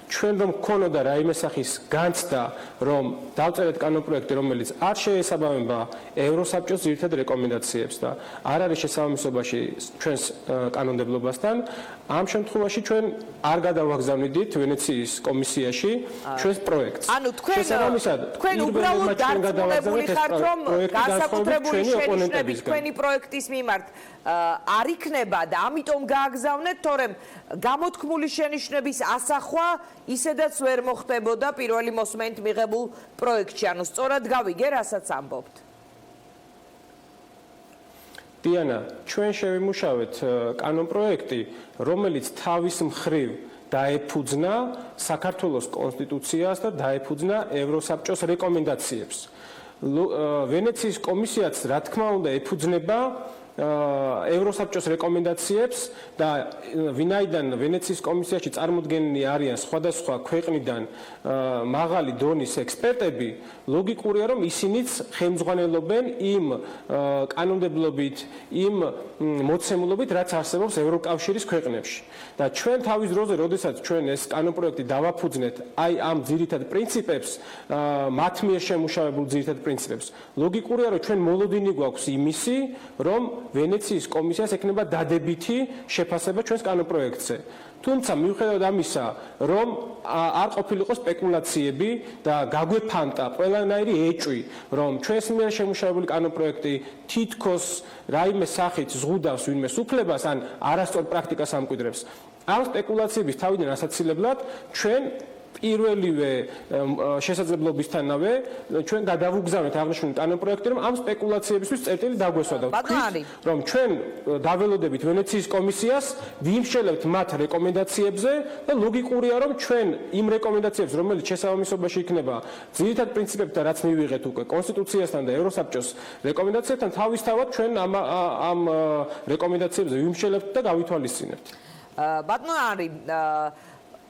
ჩვენ რომ გქონოდა რაიმე სახის განცდა, რომ დავწერეთ კანონპროექტი, რომელიც არ შეესაბამება ევროსაბჭოს ძირითად რეკომენდაციებს და არ არის შესაბამისობაში ჩვენს კანონმდებლობასთან, ამ შემთხვევაში ჩვენ არ გადავაგზავნიდით ვენეციის კომისიაში ჩვენს პროექტს. ანუ თქვენ უბრალოდ დარწმუნებული ხართ, რომ განსაკუთრებული შენიშვნები თქვენი პროექტის მიმართ არ იქნება და ამიტომ გააგზავნეთ, თორემ გამოთქმული შენიშვნების ასახვა ისედაც ვერ მოხდებოდა პირველი მოსმენით მიღებულ პროექტში. ანუ სწორად გავიგე, რასაც ამბობთ. დიანა, ჩვენ შევიმუშავეთ კანონპროექტი, რომელიც თავის მხრივ დაეფუძნა საქართველოს კონსტიტუციას და დაეფუძნა ევროსაბჭოს რეკომენდაციებს. ვენეციის კომისიაც რა თქმა უნდა ეფუძნება ევროსაბჭოს რეკომენდაციებს და ვინაიდან ვენეციის კომისიაში წარმოდგენილი არიან სხვადასხვა ქვეყნიდან მაღალი დონის ექსპერტები, ლოგიკურია რომ ისინიც ხელმძღვანელობენ იმ კანონმდებლობით, იმ მოცემულობით, რაც არსებობს ევროკავშირის ქვეყნებში. და ჩვენ თავის დროზე, როდესაც ჩვენ ეს კანონპროექტი დავაფუძნეთ აი ამ ძირითად პრინციპებს, მათ მიერ შემუშავებულ ძირითად პრინციპებს, ლოგიკურია რომ ჩვენ მოლოდინი გვაქვს იმისი, რომ ვენეციის კომისიას ექნება დადებითი შეფასება ჩვენს კანონპროექტზე. თუმცა მიუხედავად ამისა, რომ არ ყოფილიყო სპეკულაციები და გაგვეფანტა ყველანაირი ეჭვი, რომ ჩვენს მიერ შემუშავებული კანონპროექტი თითქოს რაიმე სახით ზღუდავს ვინმეს უფლებას ან არასწორ პრაქტიკას ამკვიდრებს. ამ სპეკულაციების თავიდან ასაცილებლად ჩვენ პირველივე შესაძლებლობისთანავე ჩვენ გადავუგზავნეთ აღნიშნული კანონპროექტი, რომ ამ სპეკულაციებისთვის წერტილი დაგვესვა და ვთქვით, რომ ჩვენ დაველოდებით ვენეციის კომისიას, ვიმსჯელებთ მათ რეკომენდაციებზე და ლოგიკურია, რომ ჩვენ იმ რეკომენდაციებს, რომელიც შესაბამისობაში იქნება ძირითად პრინციპებთან, რაც მივიღეთ უკვე კონსტიტუციასთან და ევროსაბჭოს რეკომენდაციებთან, თავისთავად ჩვენ ამ რეკომენდაციებზე ვიმსჯელებთ და გავითვალისწინებთ. ბატონო არი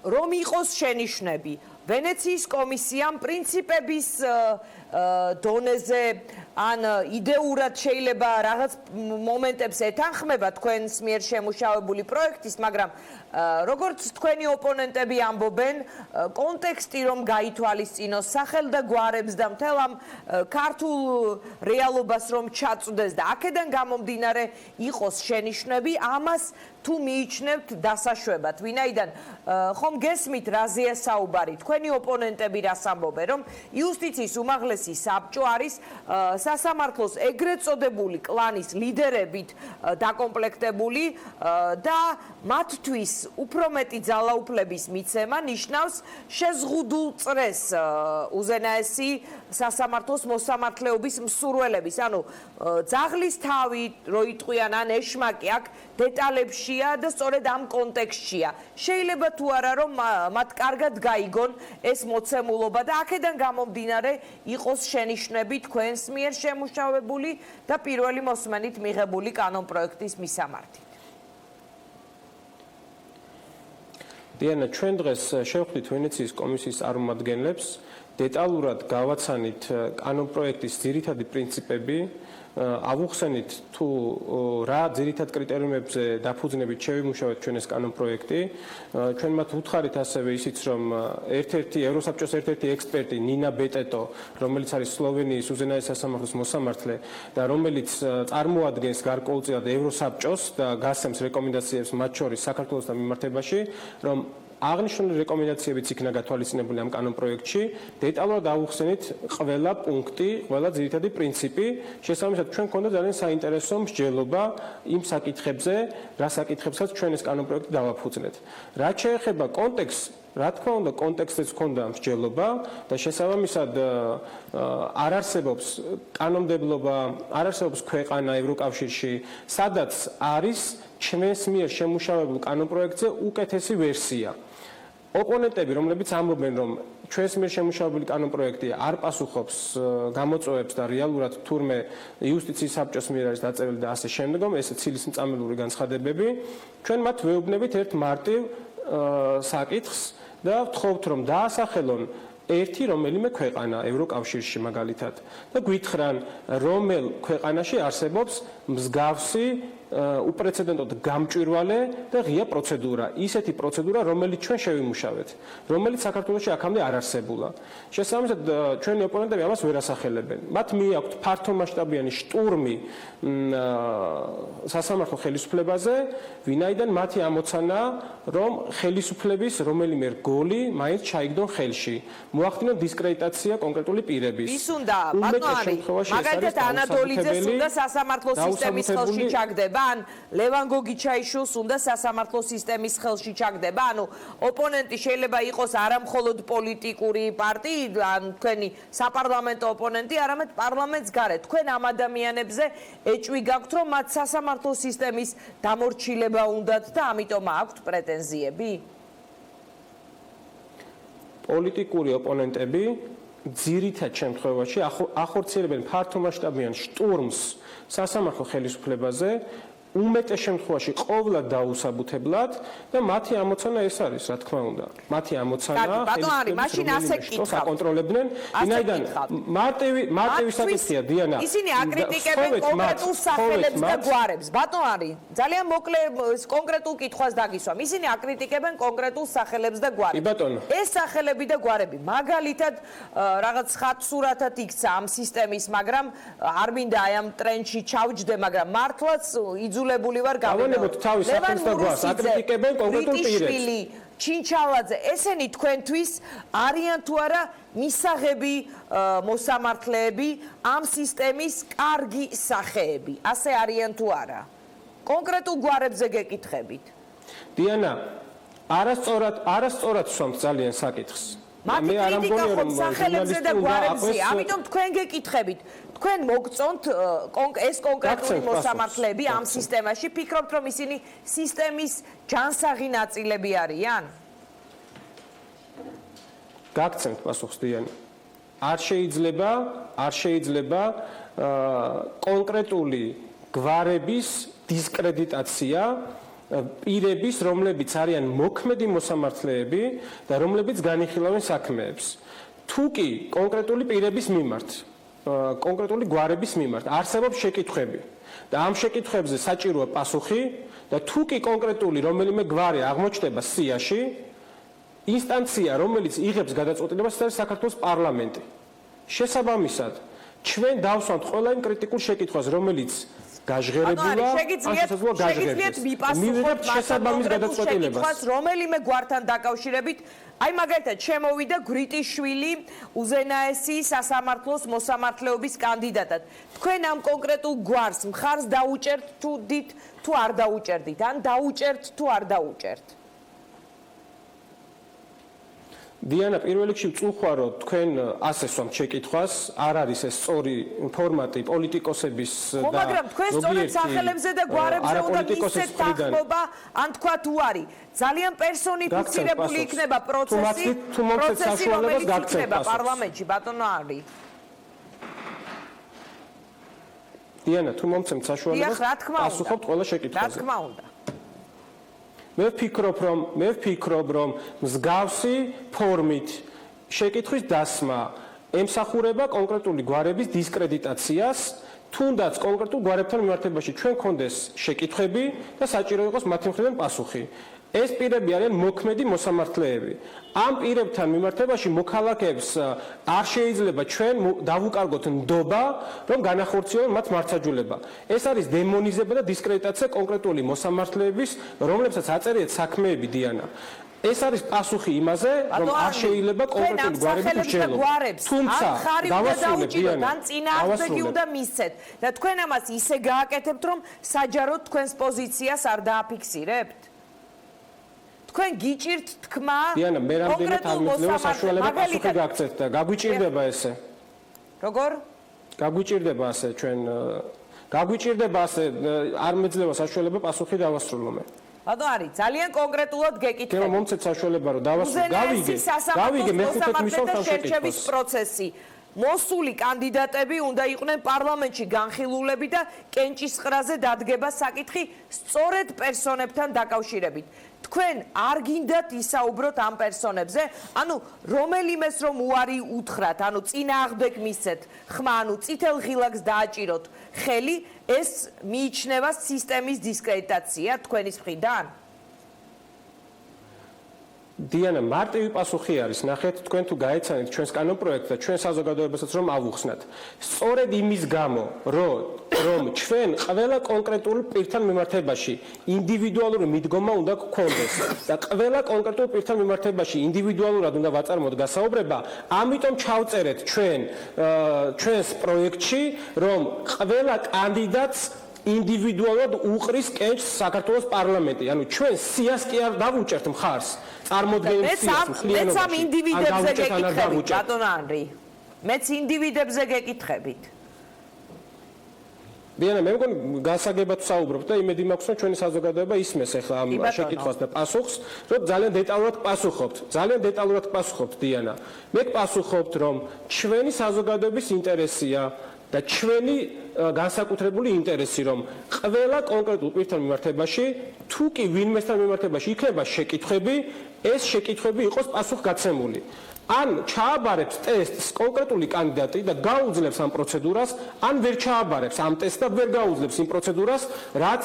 რომ იყოს შენიშვნები ვენეციის კომისიამ პრინციპების დონეზე ან იდეურად შეიძლება რაღაც მომენტებს ეთანხმება თქვენს მიერ შემუშავებული პროექტის, მაგრამ როგორც თქვენი ოპონენტები ამბობენ, კონტექსტი რომ გაითვალისწინოს სახელ და გვარებს და მთელ ამ ქართულ რეალობას რომ ჩაწვდეს და აქედან გამომდინარე იყოს შენიშვნები, ამას თუ მიიჩნევთ დასაშვებად, ვინაიდან ხომ გესმით რაზეა საუბარი, თქვენი ოპონენტები რას ამბობენ, რომ იუსტიციის უმაღლესი საბჭო არის სასამართლოს ეგრეთ წოდებული კლანის ლიდერებით დაკომპლექტებული და მათთვის უფრო მეტი ძალაუფლების მიცემა ნიშნავს შეზღუდულ წრეს უზენაესი სასამართლოს მოსამართლეობის მსურველების. ანუ ძაღლის თავი რო იტყვიან ან ეშმაკი აქ დეტალებშია და სწორედ ამ კონტექსტშია. შეიძლება თუ არა რომ მათ კარგად გაიგონ ეს მოცემულობა და აქედან გამომდინარე იყოს შენიშვნები თქვენს მიერ შემუშავებული და პირველი მოსმენით მიღებული კანონპროექტის მისამართით. დიანა, ჩვენ დღეს შევხვდით ვენეციის კომისიის წარმომადგენლებს, დეტალურად გავაცანით კანონპროექტის ძირითადი პრინციპები, ავუხსენით თუ რა ძირითად კრიტერიუმებზე დაფუძნებით შევიმუშავეთ ჩვენ ეს კანონპროექტი. ჩვენ მათ უთხარით ასევე ისიც, რომ ერთ-ერთი ევროსაბჭოს ერთ-ერთი ექსპერტი ნინა ბეტეტო, რომელიც არის სლოვენიის უზენაესი სასამართლოს მოსამართლე და რომელიც წარმოადგენს გარკვეულწილად ევროსაბჭოს და გასცემს რეკომენდაციებს მათ შორის საქართველოსთან მიმართებაში, რომ აღნიშნული რეკომენდაციებიც იქნა გათვალისწინებული ამ კანონპროექტში, დეტალურად ავუხსენით ყველა პუნქტი, ყველა ძირითადი პრინციპი, შესაბამისად ჩვენ გქონდა ძალიან საინტერესო მსჯელობა იმ საკითხებზე, რა საკითხებსაც ჩვენ ეს კანონპროექტი დავაფუძნეთ. რაც შეეხება კონტექსტს, რა თქმა უნდა, კონტექსტიც ჰქონდა მსჯელობა და შესაბამისად არ არსებობს კანონმდებლობა, არ არსებობს ქვეყანა ევროკავშირში, სადაც არის ჩვენს მიერ შემუშავებულ კანონპროექტზე უკეთესი ვერსია. ოპონენტები, რომლებიც ამბობენ, რომ ჩვენს მიერ შემუშავებული კანონპროექტი არ პასუხობს გამოწვევებს და რეალურად თურმე იუსტიციის საბჭოს მიერ არის დაწერილი და ასე შემდგომ, ეს ცილისმწამლური განცხადებები, ჩვენ მათ ვეუბნებით ერთ მარტივ საკითხს და ვთხოვთ, რომ დაასახელონ ერთი რომელიმე ქვეყანა ევროკავშირში მაგალითად და გვითხრან, რომელ ქვეყანაში არსებობს მსგავსი უპრეცედენტოდ გამჭვირვალე და ღია პროცედურა, ისეთი პროცედურა, რომელიც ჩვენ შევიმუშავეთ, რომელიც საქართველოში აქამდე არ არსებულა. შესაბამისად, ჩვენი ოპონენტები ამას ვერ ასახელებენ. მათ მიაქვთ ფართომასშტაბიანი შტურმი სასამართლო ხელისუფლებაზე, ვინაიდან მათი ამოცანაა, რომ ხელისუფლების რომელიმე რგოლი მაინც ჩაიგდონ ხელში, მოახდინონ დისკრედიტაცია კონკრეტული პირების. ვის უნდა, ბატონო არი, მაგალითად ანატოლიძეს უნდა სასამართლო სისტემის ხელში ჩაგდება? ან ლევან გოგიჩაიშვილს უნდა სასამართლო სისტემის ხელში ჩაგდება. ანუ ოპონენტი შეიძლება იყოს არა მხოლოდ პოლიტიკური პარტიი, ან თქვენი საპარლამენტო ოპონენტი, არამედ პარლამენტს გარეთ. თქვენ ამ ადამიანებზე ეჭვი გაქვთ, რომ მათ სასამართლო სისტემის დამორჩილება უნდათ და ამიტომ აქვთ პრეტენზიები? პოლიტიკური ოპონენტები ძირითად შემთხვევაში ახორციელებენ ფართომასშტაბიან შტურმს სასამართლო ხელისუფლებაზე, უმეტეს შემთხვევაში ყოვლად დაუსაბუთებლად და მათი ამოცანა ეს არის, რა თქმა უნდა. მათი ამოცანა აკონტროლებდნენ, ვინაიდან მარტივი საკითხია დიანა. ისინი აკრიტიკებენ კონკრეტულ სახელებს და გვარებს. ბატონო არის, ძალიან მოკლე კონკრეტულ კითხვას დაგისვამ. ისინი აკრიტიკებენ კონკრეტულ სახელებს და გვარებს. ეს სახელები და გვარები მაგალითად რაღაც ხატსურათად იქცა ამ სისტემის, მაგრამ არ მინდა აი ამ ტრენდში ჩავჯდე, მაგრამ მართლაც იძულებული ვარ გავანებოთ თავის სახელს და გვარს, აკრიტიკებენ კონკრეტულ პირებს. ჩინჩალაძე, ესენი თქვენთვის არიან თუ არა მისაღები მოსამართლეები, ამ სისტემის კარგი სახეები, ასე არიან თუ არა? კონკრეტულ გვარებზე გეკითხებით. დიანა, არასწორად swamps ძალიან საკითხს. მათი კრიტიკა ხო სახელებზე და გვარებზე, ამიტომ თქვენ გეკითხებით. თქვენ მოგწონთ ეს კონკრეტული მოსამართლეები ამ სისტემაში, ფიქრობთ რომ ისინი სისტემის ჯანსაღი ნაწილები არიან? გაგცემთ პასუხს დიანა. არ შეიძლება კონკრეტული გვარების დისკრედიტაცია პირების, რომლებიც არიან მოქმედი მოსამართლეები და რომლებიც განიხილავენ საქმეებს. თუ კი კონკრეტული პირების მიმართ, კონკრეტული გვარების მიმართ არსებობს შეკითხვები და ამ შეკითხვებზე საჭიროა პასუხი და თუ კი კონკრეტული რომელიმე გვარი აღმოჩნდება სიაში, ინსტანცია, რომელიც იღებს გადაწყვეტილებას, არის საქართველოს პარლამენტი. შესაბამისად, ჩვენ დავსვამთ ყველა იმ კრიტიკულ შეკითხვას, რომელიც გაჟღერებულა, შეგიძლიათ მიპასუხოთ შესაბამის გადაწყვეტილებას, რომელიმე გვართან დაკავშირებით, აი მაგალითად შემოვიდა გრიტიშვილი უზენაესი სასამართლოს მოსამართლეობის კანდიდატად. თქვენ ამ კონკრეტულ გვარს მხარს დაუჭერთ თუ არ დაუჭერდით, ან დაუჭერთ თუ არ დაუჭერთ? დიანა, პირველ რიგში ვწუხარო თქვენ ასე swamp შეკითხვას, არ არის ეს სწორი ფორმატი პოლიტიკოსების და მაგრამ თქვენ სწორედ სახელებზე და გვარებზე უნდა მისცეთ თანხმობა, ან თქვა თუ არის ძალიან პერსონიფიცირებული იქნება პროცესი, რომელიც იქნება პარლამენტში, ბატონო არის. დიანა, თუ მომცემთ საშუალებას, პასუხობთ ყველა შეკითხვაზე. რა თქმა უნდა. მე ვფიქრობ, რომ მსგავსი ფორმით შეკითხვის დასმა ემსახურება კონკრეტული გვარების დისკრედიტაციას, თუნდაც კონკრეტულ გვარებთან მიმართებაში ჩვენ გქონდეს შეკითხვები და საჭირო იყოს მათი მხრიდან პასუხი. ეს პირები არიან მოქმედი მოსამართლეები. ამ პირებთან მიმართებაში მოქალაქეებს არ შეიძლება ჩვენ დავუკარგოთ ნდობა, რომ განახორციელონ მათ მართლმსაჯულება. ეს არის დემონიზება და დისკრედიტაცია კონკრეტული მოსამართლეების, რომლებსაც აწერიეთ საქმეები დიანა. ეს არის პასუხი იმაზე, რომ არ შეიძლება კონკრეტული გვარები ურჩევლონ. თუმცა დავასრულებ დიანა. ან წინააღმდეგი უნდა მისცეთ და თქვენ ამას ისე გააკეთებთ, რომ საჯაროდ თქვენს პოზიციას არ დააფიქსირებთ. თქვენ გიჭირთ თქმა დიანა, მე რამდენად ამიძლევა საშუალება პასუხი გაგცეთ და გაგვიჭირდება ესე. როგორ? გაგვიჭირდება ასე ჩვენ გაგვიჭირდება ასე არ მეძლევა საშუალება პასუხი დავასრულო მე. ბატონო არის ძალიან კონკრეტულად გეკითხები. კი, მომცეთ საშუალება რომ დავასრულო. გავიგე მე-15 მისვამ შერჩევის პროცესი. მოსული კანდიდატები უნდა იყვნენ პარლამენტში განხილულები და კენჭისყრაზე დადგება საკითხი სწორედ პერსონებთან დაკავშირებით. თქვენ არ გინდათ ისაუბროთ ამ პერსონებზე, ანუ რომელიმეს რომ უარი უთხრათ, ანუ წინააღმდეგ მისცეთ ხმა, ანუ წითელ ღილაკს დააჭიროთ ხელი, ეს მიიჩნევა სისტემის დისკრედიტაცია თქვენის მხრიდან? დიანა, მარტივი პასუხი არის, ნახეთ, თქვენ თუ გაეცანით ჩვენს კანონპროექტს და ჩვენ საზოგადოებასაც რომ ავუხსნათ. სწორედ იმის გამო, რომ ჩვენ ყველა კონკრეტულ პირთან მიმართებაში ინდივიდუალური მიდგომა უნდა გქონდეს და ყველა კონკრეტულ პირთან მიმართებაში ინდივიდუალურად უნდა ვაწარმოოთ გასაუბრება, ამიტომ ჩავწერეთ ჩვენს პროექტში, რომ ყველა კანდიდატს ინდივიდუალურად უყრის კენჭს საქართველოს პარლამენტი. ანუ ჩვენ სიას კი არ დავუჭერთ მხარს. წარმოდგენილ სიას მეც ამ ინდივიდებზე გეკითხებით, ბატონო ანრი. მეც ინდივიდებზე გეკითხებით. დიანა, მე მგონი გასაგებად საუბრობთ და იმედი მაქვს, რომ ჩვენი საზოგადოება ისმეს ახლა ამ შეკითხვას და პასუხს, რომ ძალიან დეტალურად პასუხობთ. ძალიან დეტალურად პასუხობთ, დიანა. მე გპასუხობთ, რომ ჩვენი საზოგადოების ინტერესია და ჩვენი განსაკუთრებული ინტერესი, რომ ყველა კონკრეტულ პირთან მიმართებაში, თუ კი ვინმესთან მიმართებაში იქნება შეკითხვები, ეს შეკითხვები იყოს პასუხგაცემული. ან ჩააბარებს ტესტს კონკრეტული კანდიდატი და გაუძლებს ამ პროცედურას, ან ვერ ჩააბარებს ამ ტესტს და ვერ გაუძლებს იმ პროცედურას, რაც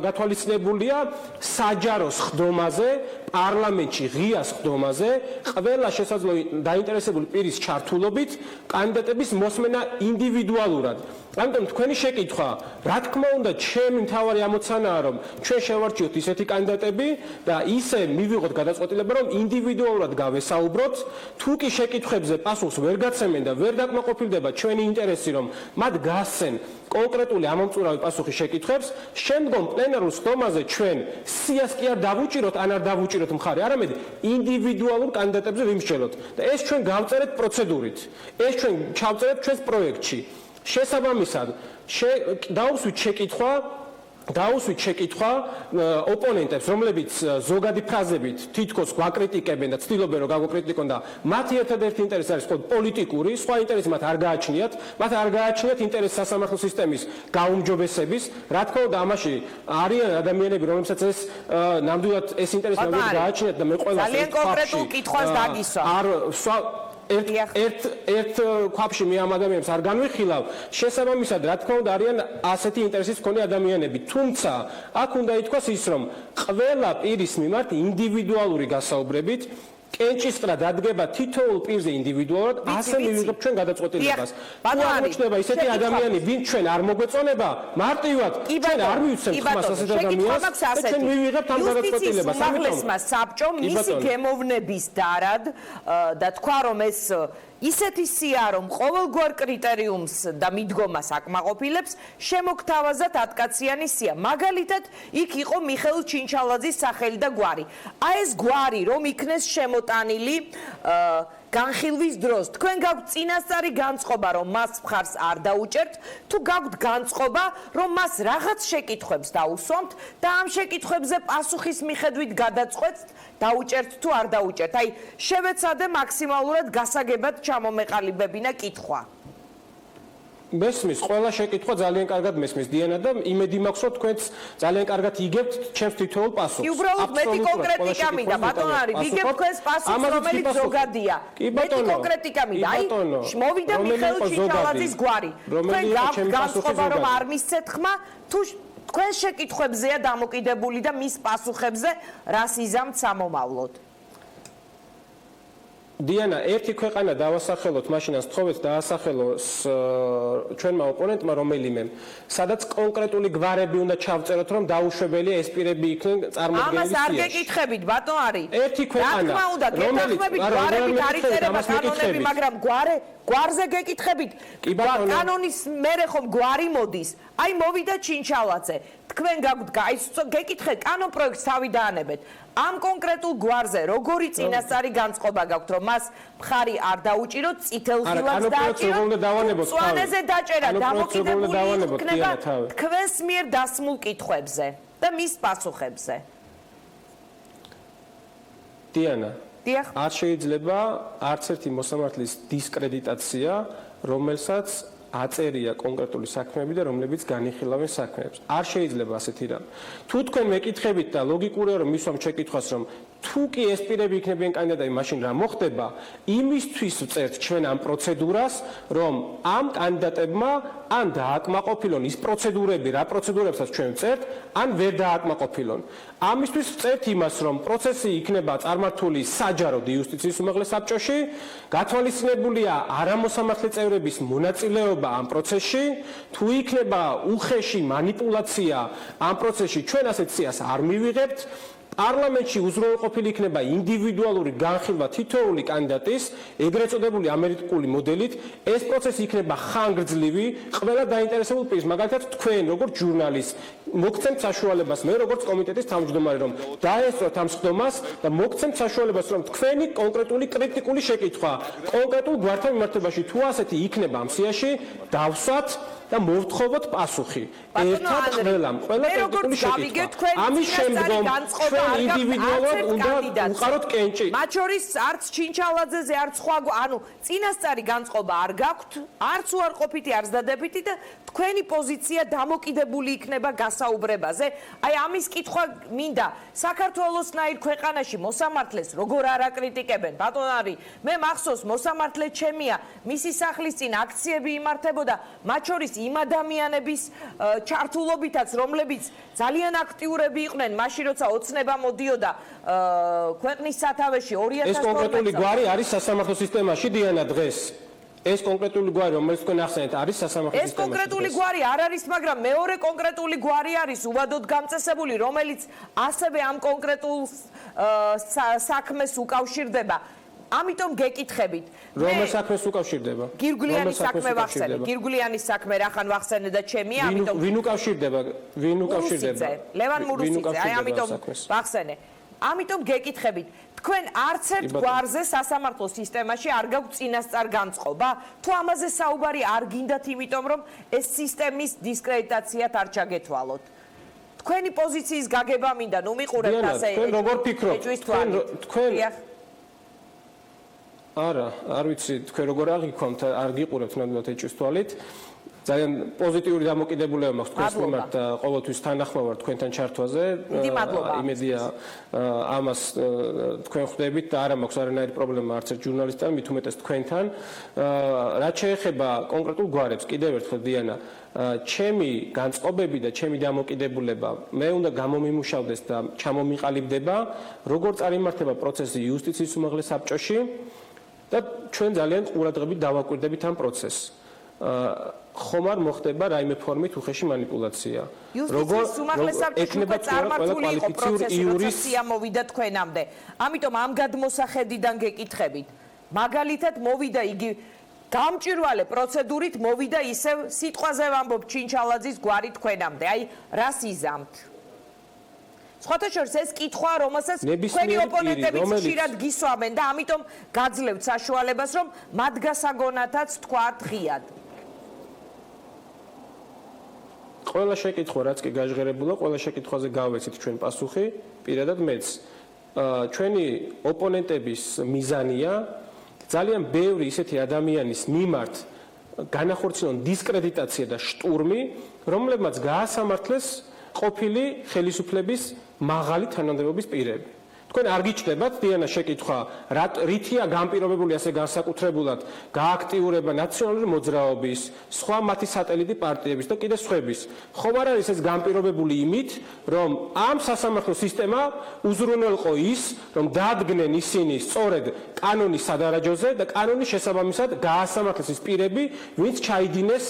გათვალისწინებულია საჯაროს ხდომაზე, პარლამენტში ღიას ხდომაზე, ყველა შესაძლოა დაინტერესებული პირის ჩართულობით კანდიდატების მოსმენა ინდივიდუალურად. ამიტომ თქვენი შეკითხვა, რა თქმა უნდა, ჩემი მთავარი ამოცანაა, რომ ჩვენ შევარჩიოთ ისეთი კანდიდატები და ისე მივიღოთ გადაწყვეტილება, რომ ინდივიდუალურად გავესაუბროთ. თუ კი შეკითხვებზე პასუხს ვერ გაცემენ და ვერ დაკმაყოფილდება ჩვენი ინტერესი, რომ მათ გასცენ კონკრეტული ამომწურავი პასუხი შეკითხვებს, შემდგომ პლენარულ ხდომაზე ჩვენ სიას კი არ დავუჭიროთ, ან არ დავუჭიროთ მხარი, არამედ ინდივიდუალურ კანდიდატებზე ვიმსჯელოთ. და ეს ჩვენ გავწერეთ პროცედურით. ეს ჩვენ ჩავწერეთ ჩვენს პროექტში. შესაბამისად, დაუსვით შეკითხვა ოპონენტებს, რომლებიც ზოგადი ფრაზებით თითქოს გვაკრიტიკებენ და ცდილობენ რომ გაგვაკრიტიკონ და მათი ერთადერთი ინტერესი არის პოლიტიკური, სხვა ინტერესი მათ არ გააჩნიათ, მათ არ გააჩნიათ ინტერესი სასამართლო სისტემის გაუმჯობესების, რა თქმა უნდა, ამაში არიან ადამიანები, რომლებსაც ეს ნამდვილად ეს ინტერესი ნამდვილად გააჩნიათ და მე ყველას ძალიან კონკრეტულ კითხვას დაგისვა. ერთ ქვაფში მე ამ ადამიანებს არ განვიხილავ, შესაბამისად, რა თქმა უნდა, არიან ასეთი ინტერესის მქონე ადამიანები, თუმცა აქ უნდა ითქვას ის, რომ ყველა პირის მიმართ ინდივიდუალური გასაუბრებით კენჭისყრა დადგება თითოეულ პირზე ინდივიდუალურად, ასე მივიღებთ ჩვენ გადაწყვეტილებას. თუ აღმოჩნდება ისეთი ადამიანი, ვინც ჩვენ არ მოგვეწონება, მარტივად ჩვენ არ მივიცემთ ხმას ასეთ ადამიანს და ჩვენ მივიღებთ ამ გადაწყვეტილებას. უმაღლესმა საბჭომ მისი გემოვნების დარად და თქვა, რომ ეს ისეთი სია, რომ ყოველგვარ კრიტერიუმს და მიდგომას აკმაყოფილებს, შემოგთავაზათ ათკაციანი სია. მაგალითად, იქ იყო მიხეილ ჩინჩალაძის სახელი და გვარი. აი ეს გვარი, რომ იქნეს შემოტანილი განხილვის დროს, თქვენ გაქვთ წინასწარი განწყობა, რომ მას მხარს არ დაუჭერთ, თუ გაქვთ განწყობა, რომ მას რაღაც შეკითხვებს დაუსვამთ და ამ შეკითხვებზე პასუხის მიხედვით გადაწყვეტთ, დაუჭერთ თუ არ დაუჭერთ. აი, შევეცადე მაქსიმალურად გასაგებად ჩამომეყალიბებინა კითხვა. მესმის, ყველა შეკითხვა ძალიან კარგად მესმის, დიანა, და იმედი მაქვს, რომ თქვენც ძალიან კარგად იგებთ ჩემს თითოეულ პასუხს. უბრალოდ მეტი კონკრეტიკა მინდა, ბატონო არის, ვიგებ თქვენს პასუხს, რომელიც ზოგადია. მეტი კონკრეტიკა მინდა. აი, მოვიდა მიხეილ ჩინჩალაძის გვარი. თქვენ გაქვთ განწყობა, რომ არ მისცეთ ხმა, თუ თქვენ შეკითხვებზეა დამოკიდებული და მის პასუხებზე რას იზამთ სამომავლოდ. დიანა, ერთი ქვეყანა დავასახელოთ, მაშინ სთხოვეთ დაასახელოს ჩვენმა ოპონენტმა რომელიმე, სადაც კონკრეტული გვარები უნდა ჩავწეროთ, რომ დაუშვებელია ეს პირები იქნენ წარმოდგენილი სიაში. ამას არ გეკითხებით, ბატონო არის. ერთი ქვეყანა, რა თქმა უნდა, გეკითხებით გვარებით არ იწერება კანონები, მაგრამ გვარზე გეკითხებით. კანონის მერე ხომ გვარი მოდის. აი მოვიდა ჩინჩალაძე. თქვენ გაქვთ გეკითხეთ კანონ პროექტს თავი დაანებეთ. ამ კონკრეტულ გვარზე როგორი წინასწარი განწყობა გაქვთ, რომ მას მხარი არ დაუჭიროთ, წითელ ხილას დააჭიროთ, სვანეზე დაჭერა დამოკიდებული იქნება თქვენს მიერ დასმულ კითხვებზე და მის პასუხებზე. დიანა, დიახ. არ შეიძლება არც ერთი მოსამართლის დისკრედიტაცია, რომელსაც აწერია კონკრეტული საქმეები და რომლებიც განიხილავენ საქმეებს. არ შეიძლება ასეთი რამ. თუ თქვენ მეკითხებით და ლოგიკურია რომ მისვამ შეკითხვას, რომ თუ კი ეს პირები იქნებიან კანდიდატები, მაშინ რა მოხდება? იმისთვის ვწერთ ჩვენ ამ პროცედურას, რომ ამ კანდიდატებმა ან დააკმაყოფილონ ის პროცედურები, რა პროცედურებსაც ჩვენ ვწერთ, ან ვერ დააკმაყოფილონ. ამისთვის ვწერთ იმას, რომ პროცესი იქნება წარმართული საჯაროდ იუსტიციის უმაღლეს საბჭოში, გათვალისწინებულია არამოსამართლე წევრების მონაწილეობა ამ პროცესში, თუ იქნება უხეში მანიპულაცია ამ პროცესში, ჩვენ ასეთ სიას არ მივიღებთ. პარლამენტში უზრუნველყოფილი იქნება ინდივიდუალური განხილვა თითოეული კანდიდატის, ეგრეთ წოდებული ამერიკული მოდელით, ეს პროცესი იქნება ხანგრძლივი, ყველა დაინტერესებულ პირს, მაგალითად თქვენ, როგორც ჟურნალისტ, მოგცემთ საშუალებას, მე როგორც კომიტეტის თავმჯდომარე, რომ დაესწროთ ამ სხდომას და მოგცემთ საშუალებას, რომ თქვენი კონკრეტული კრიტიკული შეკითხვა კონკრეტულ გვართან მიმართებაში თუ ასეთი იქნება ამ სიაში, დავსვათ და მოვთხოვოთ პასუხი. ერთად ყველამ, ყველა კრიტიკული შეკითხვა. ამის შემდგომ ჩვენ ინდივიდუალურად უნდა უყაროთ კენჭი. მათ შორის არც ჩინჩალაძეზე, არც სხვა, ანუ წინასწარი განწყობა არ გაქვთ, არც უარყოფითი, არც დადებითი და თქვენი პოზიცია დამოკიდებული იქნება გასაუბრებაზე. აი ამის კითხვა მინდა საქართველოსნაირ ქვეყანაში მოსამართლეს როგორ არ აკრიტიკებენ. ბატონ არის, მე მახსოვს მოსამართლე ჩემია, მისი სახლის წინ აქციები იმართებოდა, მათ შორის იმ ადამიანების ჩართულობითაც, რომლებიც ძალიან აქტიურები იყვნენ, მაშინ როცა ოცნება მოდიოდა ქვეყნის სათავეში 2012 ეს კონკრეტული გვარი არის სასამართლო სისტემაში დიანა დღეს. ეს კონკრეტული გვარი, რომელიც თქვენ ახსენეთ, არის სასამართლო სისტემაში. ეს კონკრეტული გვარი არ არის, მაგრამ მეორე კონკრეტული გვარი არის უვადოდ გამწესებული, რომელიც ასევე ამ კონკრეტულ საქმეს უკავშირდება. ამიტომ გეკითხებით. რომელ საქმეს უკავშირდება? გირგვლიანის საქმე ვახსენე, გირგვლიანის საქმე რახან ვახსენე და ჩემია, ამიტომ ვინ უკავშირდება? ვინ უკავშირდება? ლევან მურუსიძე, აი ამიტომ ვახსენე. ამიტომ გეკითხებით. თქვენ არც ერთ გვარზე სასამართლო სისტემაში არ გაქვთ წინასწარ განწყობა? თუ ამაზე საუბარი არ გინდათ, იმიტომ რომ ეს სისტემის დისკრედიტაციათ არ ჩაგეთვალოთ. თქვენი პოზიციის გაგება მინდა, ნუ მიყურებთ ასე. თქვენ როგორ ფიქრობთ? თქვენ არა, არ ვიცი, თქვენ როგორ აღიქვამთ, არ გიყურებთ ნამდვილად ეჭვის თვალით. ძალიან პოზიტიური დამოკიდებულება მაქვს თქვენს მიმართ და ყოველთვის თანახმოვარ თქვენთან ჩართვაზე. იმედია ამას თქვენ ხვდებით და არა მაქვს არანაირი პრობლემა არც ერთ ჟურნალისტთან, მით უმეტეს თქვენთან. რაც შეეხება კონკრეტულ გვარებს, კიდევ ერთხელ დიანა, ჩემი განწყობები და ჩემი დამოკიდებულება მე უნდა გამომიმუშავდეს და ჩამომიყალიბდება, როგორ წარიმართება პროცესი იუსტიციის უმაღლეს საბჭოში და ჩვენ ძალიან ყურადღებით დავაკვირდებით ამ პროცესს. ხომ არ მოხდება რაიმე ფორმით უხეში манипуляცია. როგორ ექნება წარმართული იყო პროცესი, როცა სია მოვიდა თქვენამდე. ამიტომ ამ გადმოსახედიდან გეკითხებით. მაგალითად მოვიდა იგი გამჭვირვალე პროცედურით მოვიდა ისევ სიტყვაზე ვამბობ ჩინჩალაძის გვარი თქვენამდე. აი რას იზამთ? სხვათა შორის ეს კითხვა, რომელსაც თქვენი ოპონენტებიც ხშირად გისვამენ და ამიტომ გაძლევთ საშუალებას, რომ მათ გასაგონათაც თქვათ ღიად. ყველა შეკითხვა, რაც კი გაჟღერებულა, ყველა შეკითხვაზე გავეცით ჩვენ პასუხი, პირადად მეც. ჩვენი ოპონენტების მიზანია ძალიან ბევრი ისეთი ადამიანის მიმართ განახორციელონ დისკრედიტაცია და შტურმი, რომლებმაც გაასამართლეს ყოფილი ხელისუფლების მაღალი თანამდებობის პირები. თქვენ არ გიჩნდებათ დიანა შეკითხვა, რითია განპირობებული ასე განსაკუთრებულად გააქტიურება ნაციონალური მოძრაობის, სხვა მათი სატელიტი პარტიების და კიდე სხვების. ხომ არ არის ეს განპირობებული იმით, რომ ამ სასამართლო სისტემა უზრუნველყო ის, რომ დადგნენ ისინი სწორედ კანონის სადარაჯოზე და კანონის შესაბამისად გაასამართლეს ის პირები, ვინც ჩაიდინეს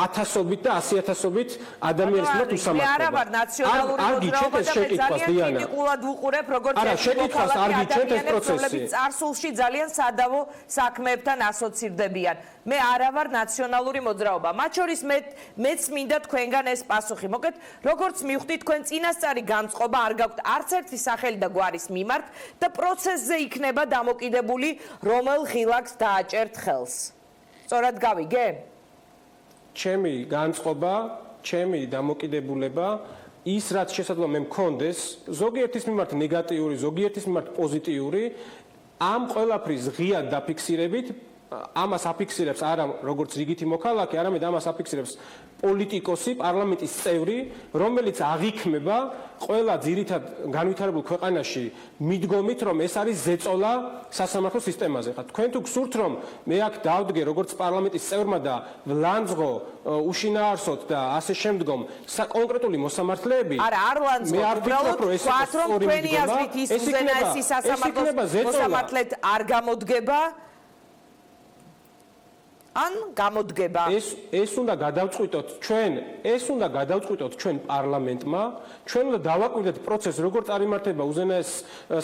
ათასობით და 100.000-ობით ადამიანის მიმართ უსამართლობა. მე არა ვარ ნაციონალური მოძრაობა და მე ძალიან კრიტიკულად ვუყურებ როგორც არა, შეკითხვას არ გიჩვენთ ეს პროცესი. წარსულში ძალიან სადავო საქმეებთან ასოცირდებიან. მე არა ვარ ნაციონალური მოძრაობა. მათ შორის მეც მინდა თქვენგან ეს პასუხი. მოგეთ, როგორც მივხვდით, თქვენ წინასწარი განწყობა არ გაქვთ არც ერთი სახელი და გვარის მიმართ და პროცესზე იქნება დამოკიდებული, რომელ ღილაკს დააჭერთ ხელს. სწორად გავიგე? ჩემი განწყობა, ჩემი დამოკიდებულება ის რაც შესაძლოა მე მქონდეს, ზოგიერთის მიმართ ნეგატიური, ზოგიერთის მიმართ პოზიტიური, ამ ყველაფრის ღიად დაფიქსირებით, ამას აფიქსირებს არა როგორც რიგითი მოქალაქე, არამედ ამას აფიქსირებს პოლიტიკოსი, პარლამენტის წევრი, რომელიც აღიქმება ყველა ძირითად განვითარებულ ქვეყანაში მიდგომით, რომ ეს არის ზეწოლა სასამართლო სისტემაზე. ხა თქვენ თუ გსურთ, რომ მე აქ დავდგე როგორც პარლამენტის წევრმა და ვლანძღო, უშინაარსოთ და ასე შემდგომ კონკრეტული მოსამართლეები, არა, არ ვლანძღო, უბრალოდ ვთქვათ, რომ თქვენი აზრით ის უზენაესი სასამართლო მოსამართლედ არ გამოდგება. ან გამოდგება. ეს უნდა გადავწყვიტოთ ჩვენ პარლამენტმა, ჩვენ უნდა დავაკვირდეთ პროცესს, როგორ წარიმართება უზენაეს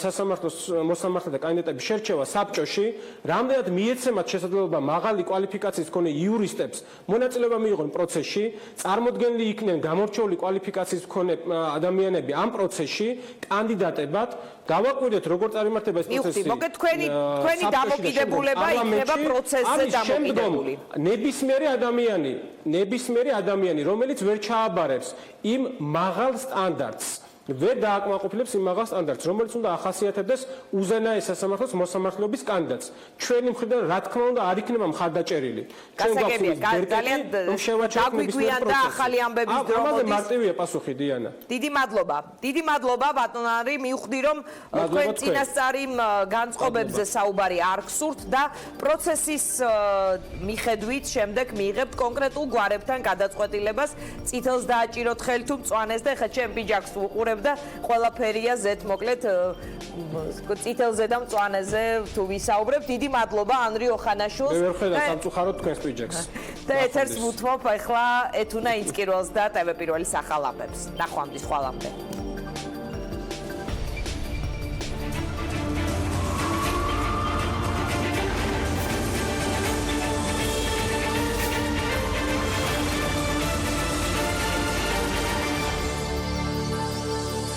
სასამართლოს მოსამართლე და კანდიდატების შერჩევა საბჭოში, რამდენად მიეცემათ შესაძლებლობა მაღალი კვალიფიკაციის მქონე იურისტებს მონაწილეობა მიიღონ პროცესში, წარმოდგენილი იქნენ გამორჩეული კვალიფიკაციის მქონე ადამიანები ამ პროცესში კანდიდატებად, დავაკვირდეთ როგორ წარიმართება ეს პროცესი. მოგეთ თქვენი დამოკიდებულება იქნება პროცესზე დამოკიდებული. ნებისმიერი ადამიანი, რომელიც ვერ ჩააბარებს იმ მაღალ სტანდარტს, ვერ დააკმაყოფილებს იმ მაღალ სტანდარტს, რომელიც უნდა ახასიათებდეს უზენაეს სასამართლოს მოსამართლეობის კანდიდატს. ჩვენი მხრიდან რა თქმა უნდა არ იქნება მხარდაჭერილი. ძალიან დაგვიგვიანდა ახალი ამბების დრო. ამაზე მარტივია პასუხი, დიანა. დიდი მადლობა ბატონარი, მივხვდი რომ თქვენ წინასწარი განწყობებზე საუბარი არ გსურთ და პროცესის მიხედვით შემდეგ მიიღებთ კონკრეტულ გვარებთან გადაწყვეტილებას, წითელს დააჭიროთ ხელი თუ მწვანეს და ხა ჩემ პიჯაკს უყურებ და ყველაფერია ზეთ მოკლედ წითელზე და მწვანეზე თუ ვისაუბრებ. დიდი მადლობა ანრი ოხანაშვილს. მე ვერ ხედავ სამწუხაროდ თქვენს პიჯაკს. და ეთერს ვუთმობ ახლა ეთუნა ინსკირველს და ტევე პირველი სახალაფებს. ნახვამდის ხვალამდე.